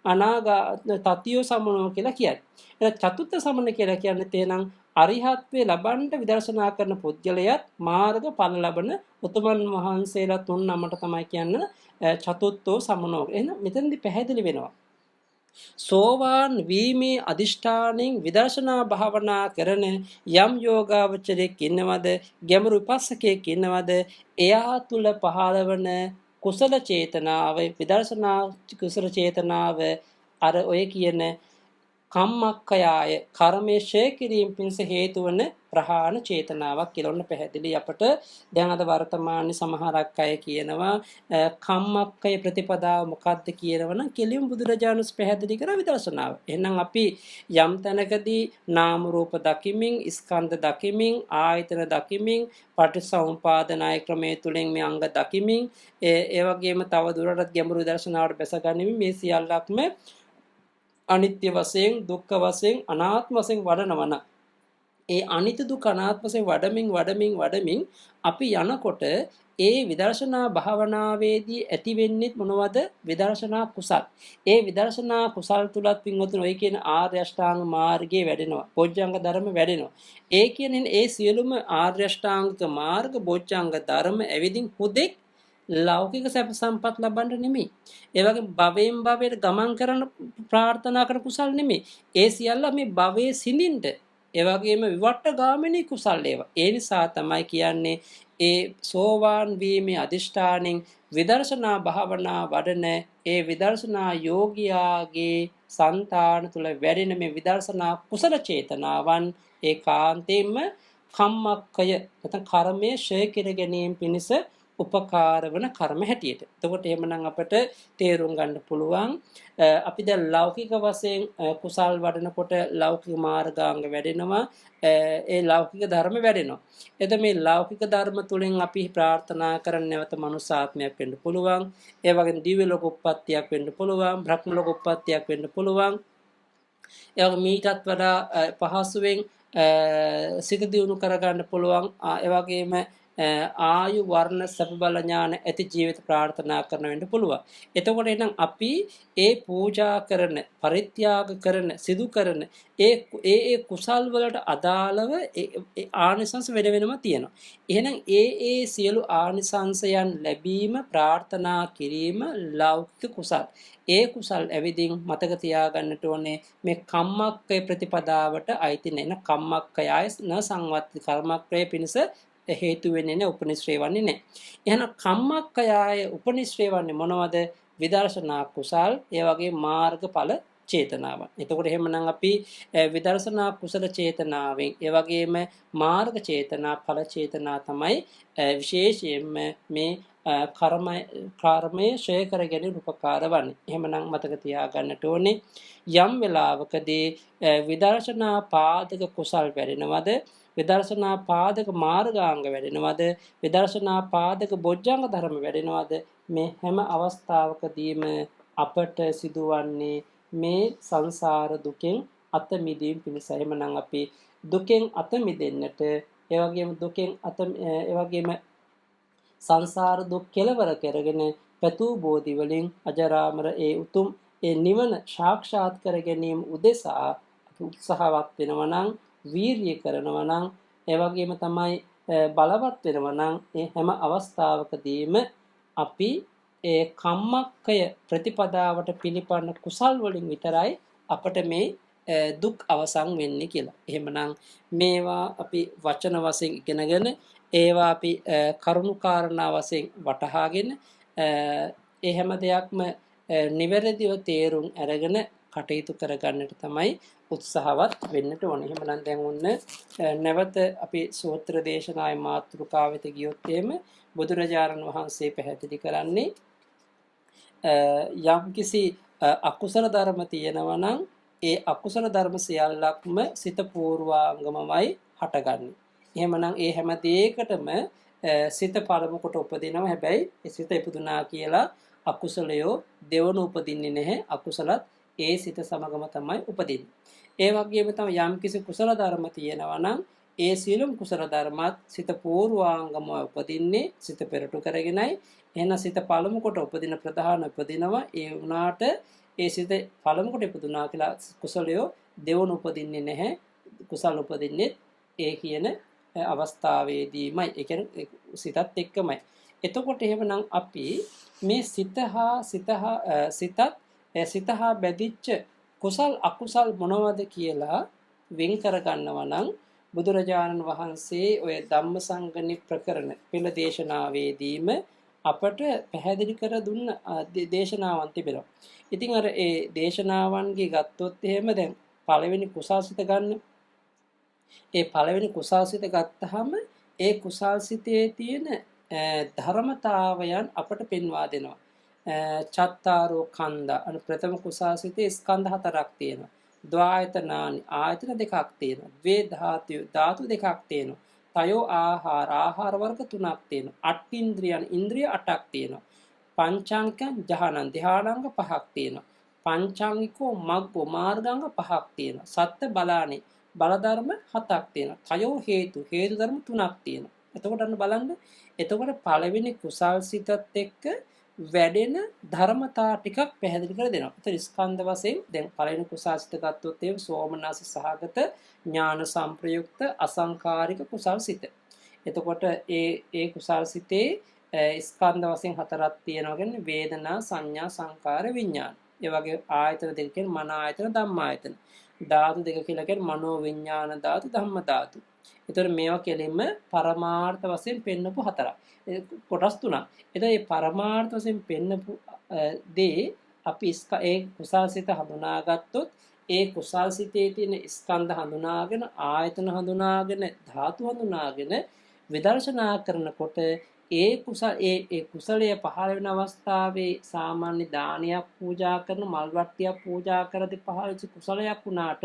තතියෝ සමනෝ කියලා කියන්නේ. එහෙනම් චතුත්ථ සමන කියලා කියන්නේ තේනම් අරිහත්ත්වේ ලබන්න විදර්ශනා කරන පුද්ගලයාත් මාර්ග ඵල ලබන උතුමන් වහන්සේලා තුන් නමට තමයි කියන්නේ චතුත්ථෝ සමනෝ. එහෙනම් මෙතනදී පැහැදිලි වෙනවා. සෝවාන් වීමේ අදිෂ්ඨානෙන් විදර්ශනා භාවනා කරන යම් යෝගාවචරයෙක් ඉන්නවද ගැඹුරු විපස්සකයෙක් ඉන්නවද එයා තුල පහළවන කුසල චේතනාව විදර්ශනා කුසල චේතනාව අර ඔය කියන කම්මක්ඛයාය කර්මයේ ඡය කිරීම පිණිස හේතු වන ප්‍රහාණ චේතනාවක් කියලා ඔන්න පැහැදිලි අපට දැන් අද වර්තමානයේ සමහරක් අය කියනවා කම්මක්ඛය ප්‍රතිපදාව මොකක්ද කියනවනම් කෙලියුම් බුදුරජාණන් පැහැදිලි කර විදර්ශනාව. එහෙනම් අපි යම් තැනකදී නාම රූප දකිමින් ස්කන්ධ දකිමින් ආයතන දකිමින් පටිසමුපාද ණය ක්‍රමයේ තුලින් මේ අංග දකිමින් ඒ වගේම තව දුරටත් ගැඹුරු විදර්ශනාවට බැසගනිමින් මේ සියල්ලක්ම අනිත්‍ය වශයෙන් දුක්ඛ වශයෙන් අනාත්ම වශයෙන් වඩනවන ඒ අනිත්‍ය දුක්ඛ අනාත්ම වශයෙන් වඩමින් අපි යනකොට ඒ විදර්ශනා භාවනාවේදී ඇති වෙන්නේ මොනවද විදර්ශනා කුසල්. ඒ විදර්ශනා කුසල් තුලත් පින්වතුන් ඔය කියන ආර්ය අෂ්ටාංග මාර්ගයේ වැඩෙනවා. බොජ්ජංග ධර්ම වැඩෙනවා. ඒ කියන්නේ ඒ සියලුම ආර්ය අෂ්ටාංගික මාර්ග බොජ්ජංග ධර්ම ඇවිදින් හුදෙක් ලෞකික සැප සම්පත් ලබන්න නෙමෙයි. ඒ වගේ භවයෙන් භවයට ගමන් කරන ප්‍රාර්ථනා කරන කුසල් නෙමෙයි. ඒ සියල්ල මේ භවයේ සිඳින්න. ඒ වගේම විවට්ට ගාමිනී කුසල් ඒවා. ඒ නිසා තමයි කියන්නේ ඒ සෝවාන් වීමේ අදිෂ්ඨානෙන් විදර්ශනා භාවනා වඩන ඒ විදර්ශනා යෝගියාගේ సంతාන තුල වැඩෙන මේ විදර්ශනා කුසල චේතනාවන් ඒකාන්තයෙන්ම කම්මක්ඛය නැත්නම් කර්මයේ ඡය කෙර ගැනීම පිණිස උපකාර වන කර්ම හැටියට. එතකොට එහෙමනම් අපිට තේරුම් ගන්න පුළුවන් අපි දැන් ලෞකික වශයෙන් කුසල් වඩනකොට ලෞකික මාර්ගාංග වැඩෙනවා. ඒ ලෞකික ධර්ම වැඩෙනවා. එතකොට මේ ලෞකික ධර්ම තුලින් අපි ප්‍රාර්ථනා කරන නැවත මනුසාත්මයක් වෙන්න පුළුවන්. ඒ වගේම දිව්‍ය ලෝක උප්පත්තියක් වෙන්න පුළුවන්. බ්‍රහ්ම ලෝක උප්පත්තියක් වෙන්න පුළුවන්. ඒ වගේ මීටත් වඩා පහසුවෙන් සිත දියුණු කරගන්න පුළුවන්. ඒ වගේම ආයු වර්ණ සැප බල ඥාන ඇති ජීවිත ප්‍රාර්ථනා කරන වෙන්න පුළුවන්. එතකොට එහෙනම් අපි ඒ පූජා කරන පරිත්‍යාග කරන සිදු කරන ඒ කුසල් වලට අදාළව ආනිසංස වෙනම තියෙනවා. එහෙනම් ඒ සියලු ආනිසංසයන් ලැබීම ප්‍රාර්ථනා කිරීම ලෞකික කුසල්. ඒ කුසල් ඇවිදින් මතක තියාගන්නට ඕනේ මේ කම්මක්ඛය ප්‍රතිපදාවට අයිති නැන කම්මක්ඛයය න සංවත්ති කර්මක්ඛය පිණිස හේතු වෙන්නේ නැහැ උපනිශ්‍රේ වන්නේ නැහැ. එහෙනම් කම්මක්ඛයාය උපනිශ්‍රේ වන්නේ මොනවද? විදර්ශනා කුසල් ඒ වගේ මාර්ගඵල චේතනාවන්. එතකොට එහෙමනම් අපි විදර්ශනා කුසල චේතනාවෙන් ඒ වගේම මාර්ග චේතනා ඵල චේතනා තමයි විශේෂයෙන්ම මේ කර්මයේ ඡය කර ගැනීම උපකාර වන්නේ. එහෙමනම් මතක තියාගන්නට ඕනේ යම් වෙලාවකදී විදර්ශනා පාදක කුසල් වැඩෙනවද? විදර්ශනා පාදක මාර්ගාංග වැඩෙනවද? විදර්ශනා පාදක බොජ්ජංග ධර්ම වැඩෙනවද? මේ හැම අවස්ථාවකදීම අපට සිදුවන්නේ මේ සංසාර දුකෙන් අත මිදීම පිණිස. එහෙමනම් අපි දුකෙන් අත මිදෙන්නට ඒ වගේම සංසාර දුක් කෙලවර කරගෙන පැතූ බෝධි වලින් අජරාමර ඒ උතුම් ඒ නිවන සාක්ෂාත් කර ගැනීම උදෙසා උත්සාහවත් වෙනවා නම් වීරිය කරනවා නම් ඒ වගේම තමයි බලවත් වෙනවා නම් ඒ හැම අවස්ථාවකදීම අපි ඒ කම්මක්කය ප්‍රතිපදාවට පිළිපන්න කුසල් වලින් විතරයි අපට මේ දුක් අවසන් වෙන්නේ කියලා. එහෙමනම් මේවා අපි වචන වශයෙන් ඉගෙනගෙන ඒවා අපි කරුණු කාරණා වශයෙන් වටහාගෙන ඒ හැම දෙයක්ම නිවැරදිව තේරුම් අරගෙන කටයුතු කරගන්නට තමයි උත්සාහවත් වෙන්නට ඕනේ. එහෙමනම් දැන් ඔන්න නැවත අපි සූත්‍ර දේශනාවේ මාතෘකාවට ගියොත් එහෙම බුදුරජාණන් වහන්සේ පැහැදිලි කරන්නේ යම්කිසි අකුසල ධර්ම තියෙනවා නම් ඒ අකුසල ධර්ම සියල්ලක්ම සිත පූර්වාංගමමයි හටගන්නේ. එහෙමනම් ඒ හැම දෙයකටම සිත පළමු කොට උපදිනවා. හැබැයි ඒ සිත ඉපදුනා කියලා අකුසලයෝ දෙවන උපදින්නේ නැහැ. අකුසලත් ඒ සිත සමගම තමයි උපදින්නේ. ඒ වගේම තමයි යම්කිසි කුසල ධර්ම තියෙනවා නම් ඒ සියලුම කුසල ධර්මات සිත පූර්වාංගම උපදින්නේ සිත පෙරටු කරගෙනයි. එහෙනම් සිත පළමු කොට උපදින ප්‍රධාන උපදිනවා. ඒ වුණාට ඒ සිත පළමු කොට ඉපදුනා කියලා කුසලයෝ දෙවන උපදින්නේ නැහැ. කුසල උපදින්නේ ඒ කියන අවස්ථාවේදීමයි. ඒ කියන්නේ සිතත් එක්කමයි. එතකොට එහෙමනම් අපි මේ සිත හා බැඳිච්ච කුසල් අකුසල් මොනවද කියලා වෙන් කර ගන්නවා නම් බුදුරජාණන් වහන්සේ ඔය ධම්මසංගණි ප්‍රකරණ පෙළ දේශනාවේදීම අපට පැහැදිලි කර දුන්න දේශනාවන් තිබෙනවා. ඉතින් අර ඒ දේශනාවන්ගේ ගත්තොත් එහෙම දැන් පළවෙනි කුසල්සිත ගන්න. ඒ පළවෙනි කුසල්සිත ගත්තාම ඒ කුසල්සිතේ තියෙන ධර්මතාවයන් අපට පෙන්වා දෙනවා. චත්තාරෝ කන්දා අනු ප්‍රථම කුසල්සිතේ ස්කන්ධ හතරක් තියෙනවා. ද්වායතනානි ආයතන දෙකක් තියෙනවා. ද්වේ ධාතු දෙකක් තියෙනවා. තයෝ ආහාර වර්ග තුනක් තියෙනවා. අට්ඨින්ද්‍රියන් ඉන්ද්‍රිය 8ක් තියෙනවා. පංචාංගික ධානාංග 5ක් තියෙනවා. පංචාංගිකෝ මග්ගෝ මාර්ගාංග 5ක් තියෙනවා. සත්ත්‍ය බලානි බල ධර්ම 7ක් තියෙනවා. තයෝ හේතු ධර්ම 3ක් තියෙනවා. එතකොට අන්න බලන්න. එතකොට පළවෙනි කුසල් සිතත් එක්ක වැඩෙන ධර්මතා ටිකක් පැහැදිලි කර දෙනවා. ඒතර ස්කන්ධ වශයෙන් දැන් පළවෙනි කුසල් සිත ගත්තොත් ඒ සෝමනස්ස සහගත ඥාන සංප්‍රයුක්ත අසංකාරික කුසල් සිත. එතකොට ඒ කුසල් සිතේ ස්කන්ධ වශයෙන් හතරක් තියෙනවා. කියන්නේ වේදනා සංඥා සංකාර විඥාන. ඒ වගේ ආයතන දෙක කියන්නේ මන ආයතන ධම්ම ආයතන. ධාතු දෙක කියලා කියන්නේ මනෝ විඥාන ධාතු ධම්ම ධාතු. ඒතර මේවා කෙලින්ම පරමාර්ථ වශයෙන් පෙන්නපු හතරක්. කොටස් තුනක්. එතකොට මේ පරමාර්ථ වශයෙන් පෙන්නපු දේ අපි ඒ කුසල්සිත හඳුනාගත්තොත් ඒ කුසල්සිතේ තියෙන ස්කන්ධ හඳුනාගෙන ආයතන හඳුනාගෙන ධාතු හඳුනාගෙන විදර්ශනා කරනකොට ඒ කුසලයේ පහළ වෙන අවස්ථාවේ සාමාන්‍ය දානයක් පූජා කරන මල් වට්ටියක් පූජා කරද්දී පහළ වෙච්ච කුසලයක් වුණාට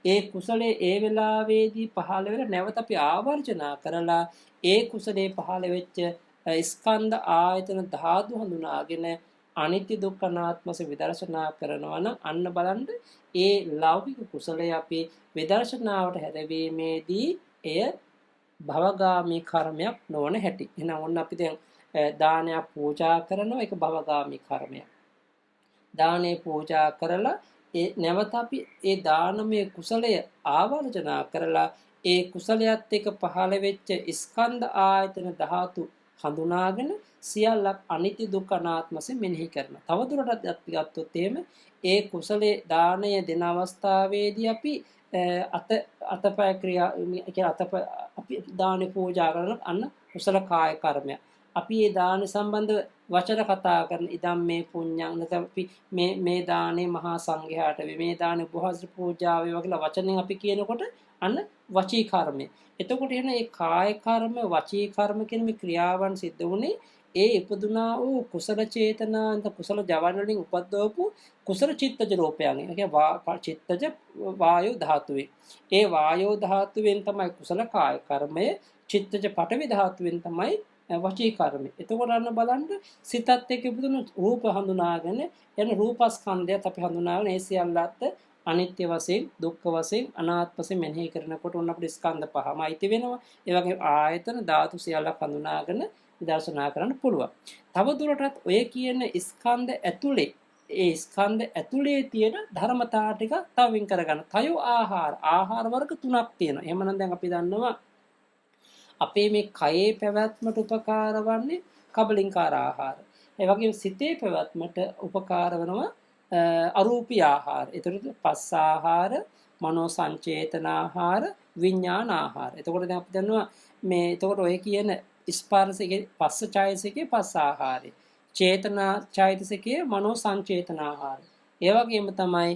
ඒ කුසලයේ ඒ වෙලාවේදී පහළ වෙලා නැවත අපි ආවර්ජනා කරලා ඒ කුසලයේ පහළ වෙච්ච ස්කන්ධ ආයතන ධාතු හඳුනාගෙන අනිත්‍ය දුක්ඛ අනාත්ම වශයෙන් විදර්ශනා කරනවා නම් අන්න බලන්න ඒ ලෞකික කුසලයේ අපි විදර්ශනාවට හැරවීමේදී එය භවගාමී කර්මයක් නොවන හැටි. එහෙනම් ඔන්න අපි දැන් දානයක් පූජා කරනවා ඒක භවගාමී කර්මයක්. දානේ පූජා කරලා ඒ නැවත අපි ඒ දානමය කුසලය ආවර්ජනා කරලා ඒ කුසලයට එක්ක පහළ වෙච්ච ස්කන්ධ ආයතන ධාතු හඳුනාගෙන සියල්ලක් අනිත්‍ය දුක්ඛ අනාත්ම වශයෙන් මෙනෙහි කරනවා. තවදුරටත් අපි ගත්තොත් එහෙම ඒ කුසලයේ දාණය දෙන අවස්ථාවේදී අපි අතපය ක්‍රියා අපි දාන පූජා කරන අන්න කුසල කාය කර්මය. අපි මේ දාන සම්බන්ධ වචන කතා කරන ඉදම් මේ පුණ්‍යං නැත්නම් අපි මේ දානේ මහා සංඝයාට මේ දානේ උපවාස පූජා වේවා කියලා වචනෙන් අපි කියනකොට අන්න වචී කර්මය. එතකොට එන මේ කාය කර්ම වචී කර්ම කියන මේ ක්‍රියාවන් සිද්ධ වුණේ ඒ ඉපදුනා වූ කුසල චේතනාන්ත කුසල ජවන වලින් උපද්දවපු කුසල චිත්තජ රූපයන්. ඒ කියන්නේ චිත්තජ වායෝ ධාතුවේ. ඒ වායෝ ධාතුවෙන් තමයි කුසල කාය කර්මය, චිත්තජ පඨවි ධාතුවෙන් තමයි වචී කර්මය. එතකොට අන්න බලන්න සිතත් එක්ක ඉපදුණු රූප හඳුනාගෙන යන රූපස්කන්ධයත් අපි හඳුනාගෙන ඒ සියල්ලත් අනිත්‍ය වශයෙන්, දුක්ඛ වශයෙන්, අනාත්ම වශයෙන් මෙනෙහි කරනකොට ඔන්න අපිට ස්කන්ධ පහම අයිති වෙනවා. ඒ වගේම ආයතන ධාතු සියල්ලක් හඳුනාගෙන විදර්ශනා කරන්න පුළුවන්. තව දුරටත් ඔය කියන ස්කන්ධ ඇතුලේ ඒ ස්කන්ධ ඇතුලේ තියෙන ධර්මතා ටික තව වින් කරගන්න. තයෝ ආහාර වර්ග තුනක් තියෙනවා. එහෙමනම් දැන් අපි දන්නවා අපේ මේ කයේ පැවැත්මට උපකාර වන්නේ කබලින්කාර ආහාර. ඒ වගේම සිතේ පැවැත්මට උපකාර වෙනවා අරූපී ආහාර. ඒතරද පස්ස ආහාර, මනෝ සංචේතන ආහාර, විඥාන ආහාර. එතකොට දැන් අපි දන්නවා මේ එතකොට ඔය කියන ස්පර්ශයේ පස්ස ඡායසිකේ පස්ස ආහාරය. චේතනා ඡායසිකේ මනෝ සංචේතන ආහාරය. ඒ වගේම තමයි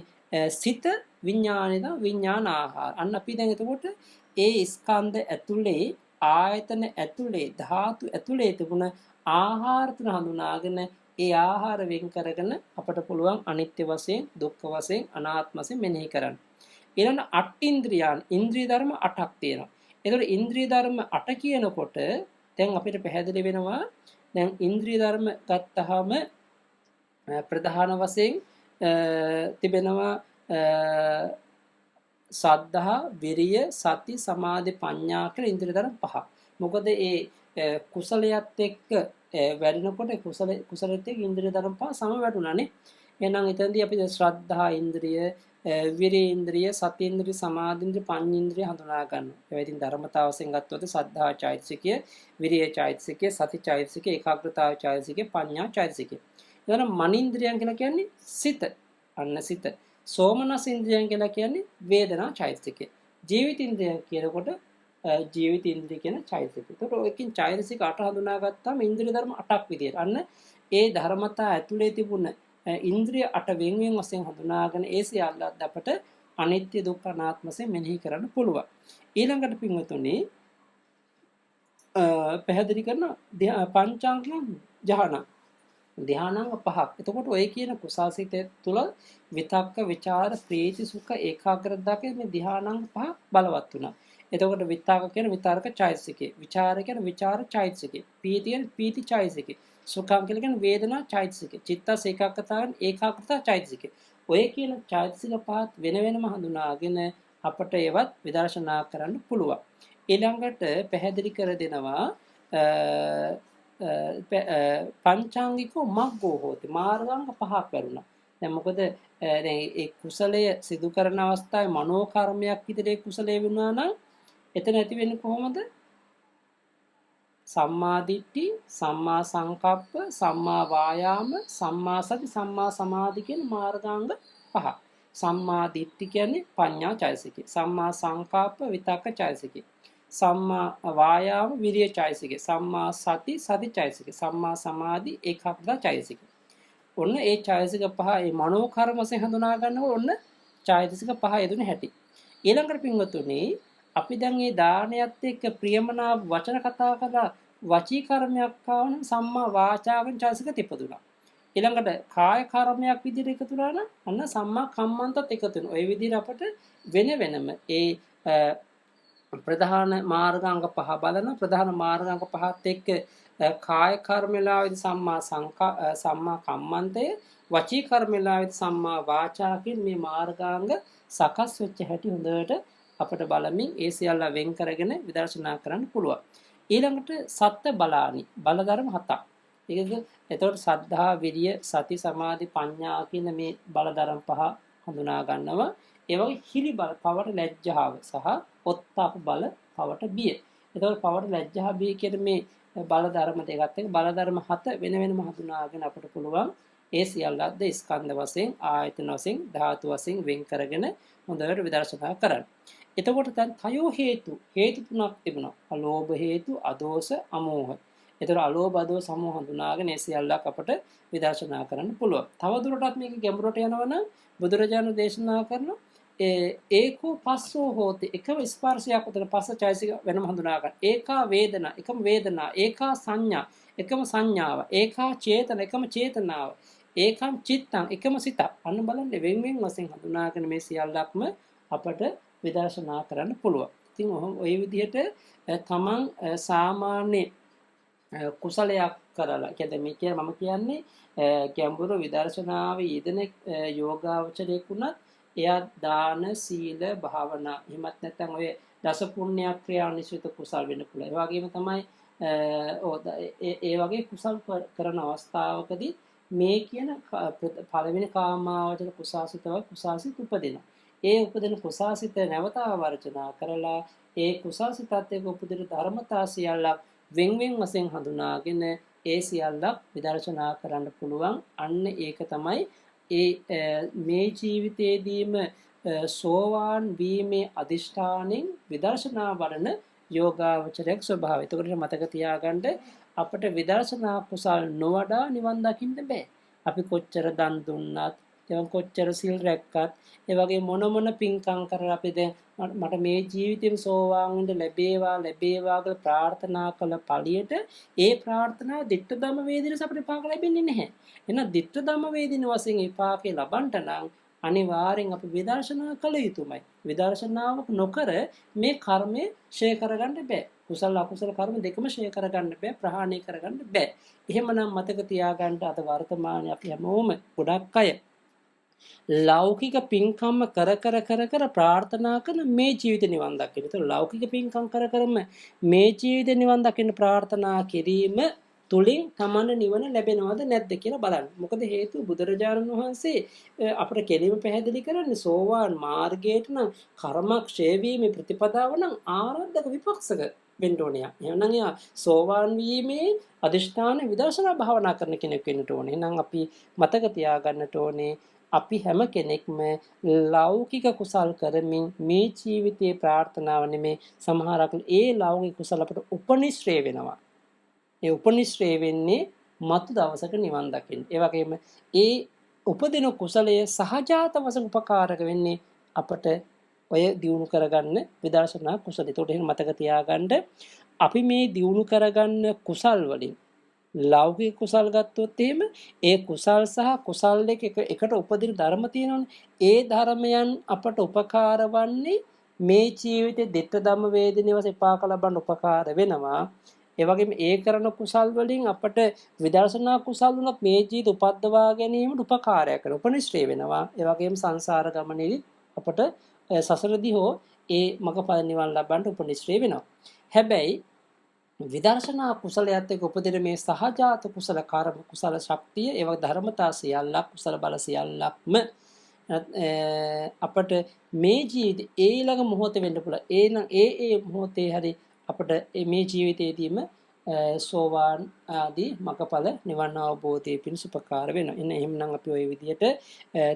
සිත විඥානේද විඥාන ආහාර. අන්න අපි දැන් එතකොට ඒ ස්කන්ධ ඇතුලේ ආයතන ඇතුලේ ධාතු ඇතුලේ තිබුණ ආහාර තුන හඳුනාගෙන ඒ ආහාර වෙන් කරගෙන අපට පුළුවන් අනිත්‍ය වශයෙන් දුක්ඛ වශයෙන් අනාත්ම වශයෙන් මෙනෙහි කරන්න. ඊළඟ අට්ඨින්ද්‍රියන් ඉන්ද්‍රිය ධර්ම 8ක් තියෙනවා. ඒතකොට ඉන්ද්‍රිය ධර්ම 8 කියනකොට දැන් අපිට පැහැදිලි වෙනවා දැන් ඉන්ද්‍රිය ධර්ම ගත්තාම ප්‍රධාන වශයෙන් තිබෙනවා සද්ධා, විරිය, සති, සමාධි, ප්‍රඥා කියලා ඉන්ද්‍රිය ධර්ම පහ. මොකද ඒ කුසලයට එක්ක වැඩිනකොට කුසලයට එක්ක ඉන්ද්‍රිය ධර්ම පහ සම වැඩුණානේ. එහෙනම් එතනදී අපි ශ්‍රද්ධා ඉන්ද්‍රිය, විරිය ඉන්ද්‍රිය, සති ඉන්ද්‍රිය, සමාධි ඉන්ද්‍රිය, ප්‍රඥා ඉන්ද්‍රිය හඳුනා ගන්නවා. ඒවා ඉතින් ධර්මතාව වශයෙන් ගත්තොත් සද්ධා චෛතසිකය, විරිය චෛතසිකය, සති චෛතසිකය, ඒකාග්‍රතාව චෛතසිකය, ප්‍රඥා චෛතසිකය. එතන මනින්ද්‍රියන් කියලා කියන්නේ සිත. අන්න සිත. සෝමනස් ඉන්ද්‍රියන් කියලා කියන්නේ වේදනා චෛතසිකය. ජීවිත ඉන්ද්‍රියන් කියනකොට ජීවිත ඉන්ද්‍රිය කියන චෛතසිකය. ඒකට ඔයකින් චෛතසික 8 හඳුනාගත්තාම ඉන්ද්‍රිය ධර්ම 8ක් විදියට. අන්න ඒ ධර්මතා ඇතුලේ තිබුණ ඉන්ද්‍රිය 8 වෙන් වශයෙන් හඳුනාගෙන ඒ සියල්ලත් අපට අනිත්‍ය දුක්ඛ අනාත්ම වශයෙන් මෙනෙහි කරන්න පුළුවන්. ඊළඟට පින්වතුනි පැහැදිලි කරන පංචාංගයන් ධානාංග පහක්. එතකොට ඔය කියන කුසාසිත තුළ විතක්ක, විචාර, ප්‍රීති, සුඛ, ඒකාග්‍රතාව කියන මේ ධානාංග පහ බලවත් වුණා. එතකොට විතක්ක කියන විතර්ක චෛතසිකේ, විචාර කියන විචාර චෛතසිකේ, ප්‍රීති කියන ප්‍රීති චෛතසිකේ, සුඛං කියන වේදනා චෛතසිකේ, චිත්තස් ඒකාග්‍රතාවෙන් ඒකාග්‍රතාව චෛතසිකේ. ඔය කියන චෛතසික පහත් වෙන වෙනම හඳුනාගෙන අපට ඒවත් විදර්ශනා කරන්න පුළුවන්. ඊළඟට පැහැදිලි කර දෙනවා පංචාංගිකෝ මග්ගෝ හෝති මාර්ගාංග පහක් වැරුණා. දැන් මොකද දැන් ඒ කුසලය සිදු කරන අවස්ථාවේ මනෝ කර්මයක් විදිහට කුසලයේ වුණා නම් එතන ඇති වෙන්නේ කොහොමද? සම්මා දිට්ඨි, සම්මා සංකප්ප, සම්මා වායාම, සම්මා සති, සම්මා සමාධි කියන මාර්ගාංග පහ. සම්මා දිට්ඨි කියන්නේ පඤ්ඤා චෛතසිකය. සම්මා සංකප්ප විතක්ක චෛතසිකය. සම්මා වායාම විරිය චෛතසිකය. සම්මා සති සති චෛතසිකය. සම්මා සමාධි ඒකාග්‍රතාව චෛතසිකය. ඔන්න ඒ චෛතසික පහ ඒ මනෝ කර්ම වශයෙන් හඳුනා ගන්නකොට ඔන්න චෛතසික පහ යෙදුන හැටි. ඊළඟට පින්වතුනි අපි දැන් මේ දානයත් එක්ක ප්‍රියමනාප වචන කතා කරලා වචී කර්මයක් ආවන සම්මා වාචාවෙන් චෛතසික තිපදුනා. ඊළඟට කාය කර්මයක් විදිහට එකතු වුණා නම් අන්න සම්මා කම්මන්තත් එකතු වෙනවා. ওই විදිහට අපට වෙන වෙනම ඒ ප්‍රධාන මාර්ගාංග පහ බලන ප්‍රධාන මාර්ගාංග පහත් එක්ක කාය කර්මලාවේදී සම්මා කම්මන්තය, වචී කර්මලාවේදී සම්මා වාචා කියන මේ මාර්ගාංග සකස් වෙච්ච හැටි හොඳට අපට බලමින් ඒ සියල්ල වෙන් කරගෙන විදර්ශනා කරන්න පුළුවන්. ඊළඟට සත්‍ය බලානි බල ධර්ම හතක්. ඒකද එතකොට සද්ධා, විරිය, සති, සමාධි, ප්‍රඥා කියන මේ බල ධර්ම පහ හඳුනා ගන්නවා. ඒ වගේ හිලි බල පවට ලැජ්ජාව සහ ඔත්තාප බල පවට බිය. එතකොට පවට ලැජ්ජා බිය කියන මේ බල ධර්ම දෙකත් එක්ක බල ධර්ම හත වෙන වෙනම හඳුනාගෙන අපට පුළුවන් ඒ සියල්ලක්ද ස්කන්ධ වශයෙන්, ආයතන වශයෙන්, ධාතු වශයෙන් වෙන් කරගෙන හොඳට විදර්ශනා කරන්න. එතකොට දැන් තයෝ හේතු තුනක් තිබුණා. අලෝභ හේතු, අදෝස, අමෝහ. එතකොට අලෝභ, අදෝස, අමෝහ හඳුනාගෙන ඒ සියල්ලක් අපට විදර්ශනා කරන්න පුළුවන්. තව දුරටත් මේක ගැඹුරට යනවනම් බුදුරජාණන් දේශනා කරන ඒකෝ පස්සෝ හෝති එකම ස්පර්ශයක් උතන පස්ස චෛතසික වෙනම හඳුනා ගන්න. ඒකා වේදනා එකම වේදනා, ඒකා සංඥා එකම සංඥාව, ඒකා චේතන එකම චේතනාව, ඒකම් චිත්තං එකම සිත. අන්න බලන්න වෙන් වෙන් වශයෙන් හඳුනාගෙන මේ සියල්ලක්ම අපට විදර්ශනා කරන්න පුළුවන්. ඉතින් ඔය විදිහට තමන් සාමාන්‍ය කුසලයක් කරලා කියන්නේ මේ මම කියන්නේ ගැඹුරු විදර්ශනාවේ යෙදෙන යෝගාවචරයෙක් වුණත් එයා දාන සීල භාවනා එහෙමත් නැත්නම් ඔය දස පුණ්‍ය ක්‍රියා නිසිත කුසල් වෙන්න පුළුවන්. ඒ වගේම තමයි ඒ වගේ කුසල් කරන අවස්ථාවකදී මේ කියන පළවෙනි කාමාවචර කුසාසිතව කුසාසිත උපදිනවා. ඒ උපදින කුසාසිත නැවත ආවර්ජනා කරලා ඒ කුසාසිතත් එක්ක උපදින ධර්මතා සියල්ලක් වෙන් වශයෙන් හඳුනාගෙන ඒ සියල්ලක් විදර්ශනා කරන්න පුළුවන්. අන්න ඒක තමයි මේ ජීවිතයේදීම සෝවාන් වීමේ අදිෂ්ඨානෙන් විදර්ශනා වඩන යෝගාවචරයක් ස්වභාවය. එතකොට මතක තියාගන්න අපිට විදර්ශනා කුසල් නොවඩා නිවන් දකින්න බෑ. අපි කොච්චර දන් දුන්නත්, එවන් කොච්චර සිල් රැක්කත්, ඒ වගේ මොන පින්කම් කරලා අපි දැන් මට මේ ජීවිතේම සෝවාන් වෙන්න ලැබේවා කියලා ප්‍රාර්ථනා කළ ඵලියට ඒ ප්‍රාර්ථනාව දිට්ඨ ධම්ම වේදිනස අපිට පාක ලැබෙන්නේ නැහැ. එහෙනම් දිට්ඨ ධම්ම වේදින වශයෙන් විපාකේ ලබන්නට නම් අනිවාර්යෙන් අපි විදර්ශනා කළ යුතුමයි. විදර්ශනාවක් නොකර මේ කර්මය ෂේ කරගන්න බෑ. කුසල අකුසල කර්ම දෙකම ෂේ කරගන්න බෑ, ප්‍රහාණය කරගන්න බෑ. එහෙමනම් මතක තියාගන්න අද වර්තමානයේ අපි හැමෝම ගොඩක් අය ලෞකික පින්කම් කර ප්‍රාර්ථනා කරන මේ ජීවිත නිවන් දකින්න. ඒතකොට ලෞකික පින්කම් කරම මේ ජීවිත නිවන් දකින්න ප්‍රාර්ථනා කිරීම තුලින් තමන නිවන ලැබෙනවද නැද්ද කියලා බලන්න. මොකද හේතුව බුදුරජාණන් වහන්සේ අපිට කෙලිම පැහැදිලි කරන්නේ සෝවාන් මාර්ගයට නම් කර්මක්ෂය වීමේ ප්‍රතිපදාව නම් ආරද්ධක විපක්ෂක වෙන්න ඕනේ. එහෙනම් යා සෝවාන් වීමේ අදිෂ්ඨාන විදර්ශනා භාවනා කරන කෙනෙක් වෙන්න ඕනේ. එහෙනම් අපි මතක තියාගන්නට ඕනේ අපි හැම කෙනෙක්ම ලෞකික කුසල් කරමින් මේ ජීවිතයේ ප්‍රාර්ථනාව නෙමේ සමහරක් ඒ ලෞකික කුසල අපට උපනිශ්‍රේ වෙනවා. ඒ උපනිශ්‍රේ වෙන්නේ මතු දවසක නිවන් දකින්න. ඒ වගේම ඒ උපදින කුසලයේ සහජාත වශයෙන් උපකාරක වෙන්නේ අපට ඔය දියුණු කරගන්න විදර්ශනා කුසල. ඒකට එහෙනම් මතක තියාගන්න අපි මේ දියුණු කරගන්න කුසල් වලින් ලෞකික කුසල් ගත්තොත් එහෙම ඒ කුසල් සහ කුසල් දෙක එකට උපදින ධර්ම තියෙනවනේ. ඒ ධර්මයන් අපට උපකාර වන්නේ මේ ජීවිතේ දිට්ඨ ධම්ම වේදිනේ වශයෙන් පාක ලබන්න උපකාර වෙනවා. ඒ වගේම ඒ කරන කුසල් වලින් අපට විදර්ශනා කුසල් උනත් මේ ජීවිත උපද්දවා ගැනීමට උපකාරයක් කරන උපනිශ්‍රේ වෙනවා. ඒ වගේම සංසාර ගමනේදී අපට සසරදී හෝ ඒ මගපල නිවන් ලබන්න උපනිශ්‍රේ වෙනවා. හැබැයි විදර්ශනා කුසලයට එක්ක උපදින මේ සහජාත කුසල කර්ම කුසල ශක්තිය ඒ වගේ ධර්මතා සියල්ලක් කුසල බල සියල්ලක්ම අපට මේ ජීවිතේ ඊළඟ මොහොතේ වෙන්න පුළුවන්. ඒ මොහොතේ හරි අපට මේ ජීවිතයේදීම සෝවාන් ආදී මගපල නිවන් අවබෝධයේ පිණිස උපකාර වෙනවා. එන්න එහෙමනම් අපි ওই විදිහට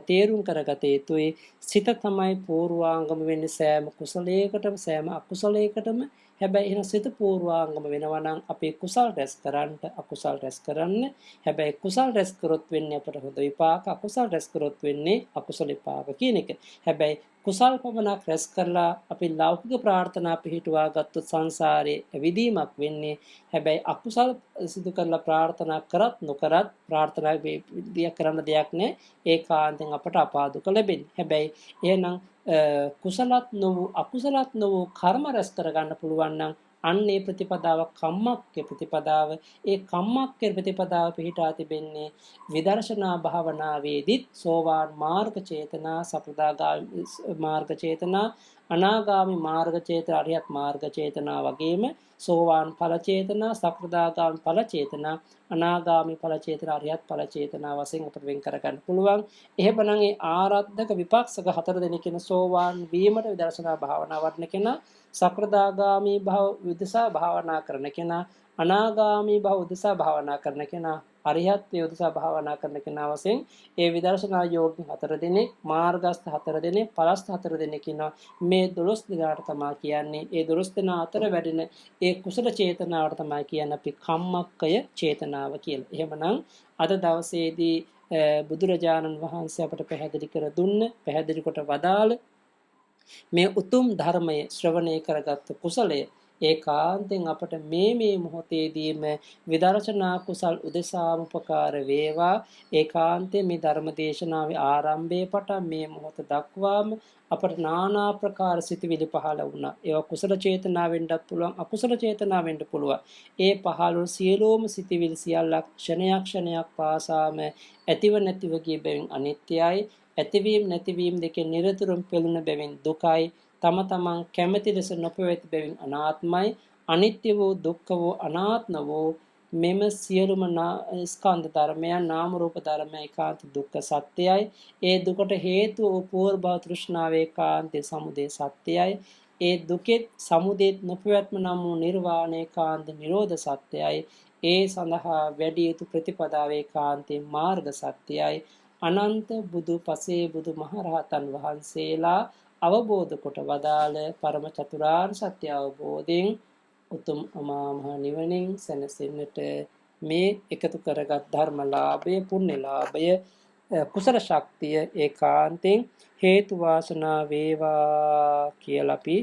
තේරුම් කරගත යුතුයි. සිත තමයි පූර්වාංගම වෙන්නේ සෑම කුසලයකටම සෑම අකුසලයකටම. හැබැයි එහෙනම් සිත පූර්වාංගම වෙනවා නම් අපේ කුසල් රැස් කරන්න අකුසල් රැස් කරන්න. හැබැයි කුසල් රැස් කරොත් වෙන්නේ අපට හොඳ විපාක, අකුසල් රැස් කරොත් වෙන්නේ අකුසල විපාක කියන එක. හැබැයි කුසල් පමණක් රැස් කරලා අපි ලෞකික ප්‍රාර්ථනා පිහිටුවා ගත්තොත් සංසාරේ ඇවිදීමක් වෙන්නේ. හැබැයි අකුසල් සිදු කරලා ප්‍රාර්ථනා කරත් නොකරත් ප්‍රාර්ථනා විදිය කරන්න දෙයක් නැහැ. ඒකාන්තයෙන් අපට අපාදුක ලැබෙන්නේ. හැබැයි එහෙනම් කුසලත් නොවු අකුසලත් නොවු කර්ම රැස් කරගන්න පුළුවන් නම් අන්නේ ප්‍රතිපදාව කම්මක්ඛ්‍ය ප්‍රතිපදාව. ඒ කම්මක්ඛ්‍ය ප්‍රතිපදාව පිහිටා තිබෙන්නේ විදර්ශනා භාවනාවේදීත් සෝවාන් මාර්ග චේතනා, සකෘදාගාමී මාර්ග චේතනා, අනාගාමී මාර්ග චේතනා, අරියත් මාර්ග චේතනා වගේම සෝවාන් ඵල චේතනා, සකෘදාගාමී ඵල චේතනා, අනාගාමී ඵල චේතනා, අරියත් ඵල චේතනා වශයෙන් අපට වෙන් කරගන්න පුළුවන්. එහෙමනම් ඒ ආරද්ධක විපක්ෂක හතර දෙනෙකින සෝවාන් වීමට විදර්ශනා භාවනා වඩන කෙනා, සකෘදාගාමී භව උදෙසා භාවනා කරන කෙනා, අනාගාමී භව උදෙසා භාවනා කරන කෙනා, අරිහත් උදෙසා භාවනා කරන කෙනා වශයෙන් ඒ විදර්ශනා යෝගී හතර දෙනෙක්, මාර්ගස්ත හතර දෙනෙක්, ඵලස්ත හතර දෙනෙක් ඉන්නවා. මේ 12 දෙනාට තමයි කියන්නේ. ඒ 12 දෙනා අතර වැඩෙන ඒ කුසල චේතනාවට තමයි කියන්නේ අපි කම්මක්කය චේතනාව කියලා. එහෙමනම් අද දවසේදී බුදුරජාණන් වහන්සේ අපට පැහැදිලි කර දුන්න, පැහැදිලි කොට වදාළ මේ උතුම් ධර්මය ශ්‍රවණය කරගත් කුසලය ඒකාන්තයෙන් අපට මේ මොහොතේදීම විදර්ශනා කුසල් උදෙසාම උපකාර වේවා. ඒකාන්තයෙන් මේ ධර්ම දේශනාවේ ආරම්භයේ පටන් මේ මොහොත දක්වාම අපට নানা ආකාර සිතුවිලි පහළ වුණා. ඒවා කුසල චේතනාවෙන්වත් පුළුවන්, අකුසල චේතනාවෙන්ද පුළුවන්. ඒ පහළ වූ සියලුම සිතුවිලි සියල්ලක් ක්ෂණයක් පාසාම ඇතිව නැතිව ගිය බැවින් අනිත්‍යයි. ඇතිවීම නැතිවීම දෙකෙන් නිරතුරුව පෙළුණ බැවින් දුකයි. තම තමන් කැමැති ලෙස නොපැවති බැවින් අනාත්මයි. අනිත්‍ය වූ දුක්ඛ වූ අනාත්ම වූ මෙම සියලුම ස්කන්ධ ධර්මයන් නාම රූප ධර්මයන් ඒකාන්ත දුක්ඛ සත්‍යයයි. ඒ දුකට හේතු වූ පූර්ව තෘෂ්ණාව ඒකාන්ත සමුදය සත්‍යයයි. ඒ දුකෙත් සමුදෙත් නොපැවැත්ම නම් වූ නිර්වාණ ඒකාන්ත නිරෝධ සත්‍යයයි. ඒ සඳහා වැඩි යුතු ප්‍රතිපදාව ඒකාන්තේ මාර්ග සත්‍යයයි. අනන්ත බුදු පසේ බුදු මහරහතන් වහන්සේලා අවබෝධ කොට වදාළ පරම චතුරාර්ය සත්‍ය අවබෝධයෙන් උතුම් අමා මහ නිවනින් සැනසෙන්නට මේ එකතු කරගත් ධර්මලාභය පුණ්‍යලාභය කුසල ශක්තිය ඒකාන්තයෙන් හේතු වාසනා වේවා කියලා අපි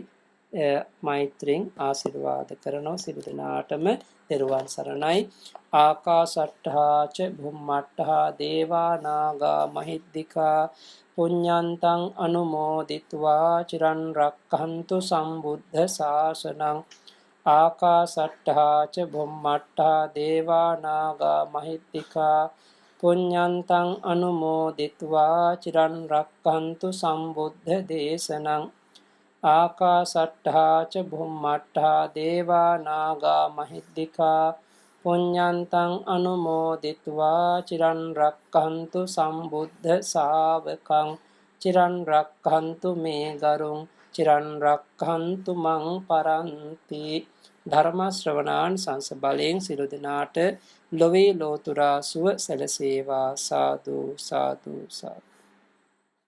මෛත්‍රියෙන් ආශිර්වාද කරනවා. සියලු දෙනාටම තෙරුවන් සරණයි. ආකාසට්ඨා ච භුම්මට්ඨා දේවා නාග මහිද්దికා පුඤ්ඤන්තං අනුමෝදිත्वा චිරන් රක්ඛන්තු සම්බුද්ධ ශාසනං. ආකාසට්ඨා ච භුම්මට්ඨා දේවා නාග මහිද්దికා පුඤ්ඤන්තං අනුමෝදිත्वा චිරන් රක්ඛන්තු සම්බුද්ධ දේශනං. ආකාසට්ඨා ච භුම්මට්ඨා දේවා නාග මහිද්దికා පුඤ්ඤන්තං අනුමෝදිත्वा චිරන් රක්ඛන්තු සම්බුද්ධ ශාවකං. චිරන් රක්ඛන්තු මේ ගරුං චිරන් රක්ඛන්තු මං පරන්ති. ධර්ම ශ්‍රවණාන් සංස බලයෙන් සියලු දෙනාට ලොවේ ලෝතුරා සුව සැලසේවා. සාදු සාදු සාදු.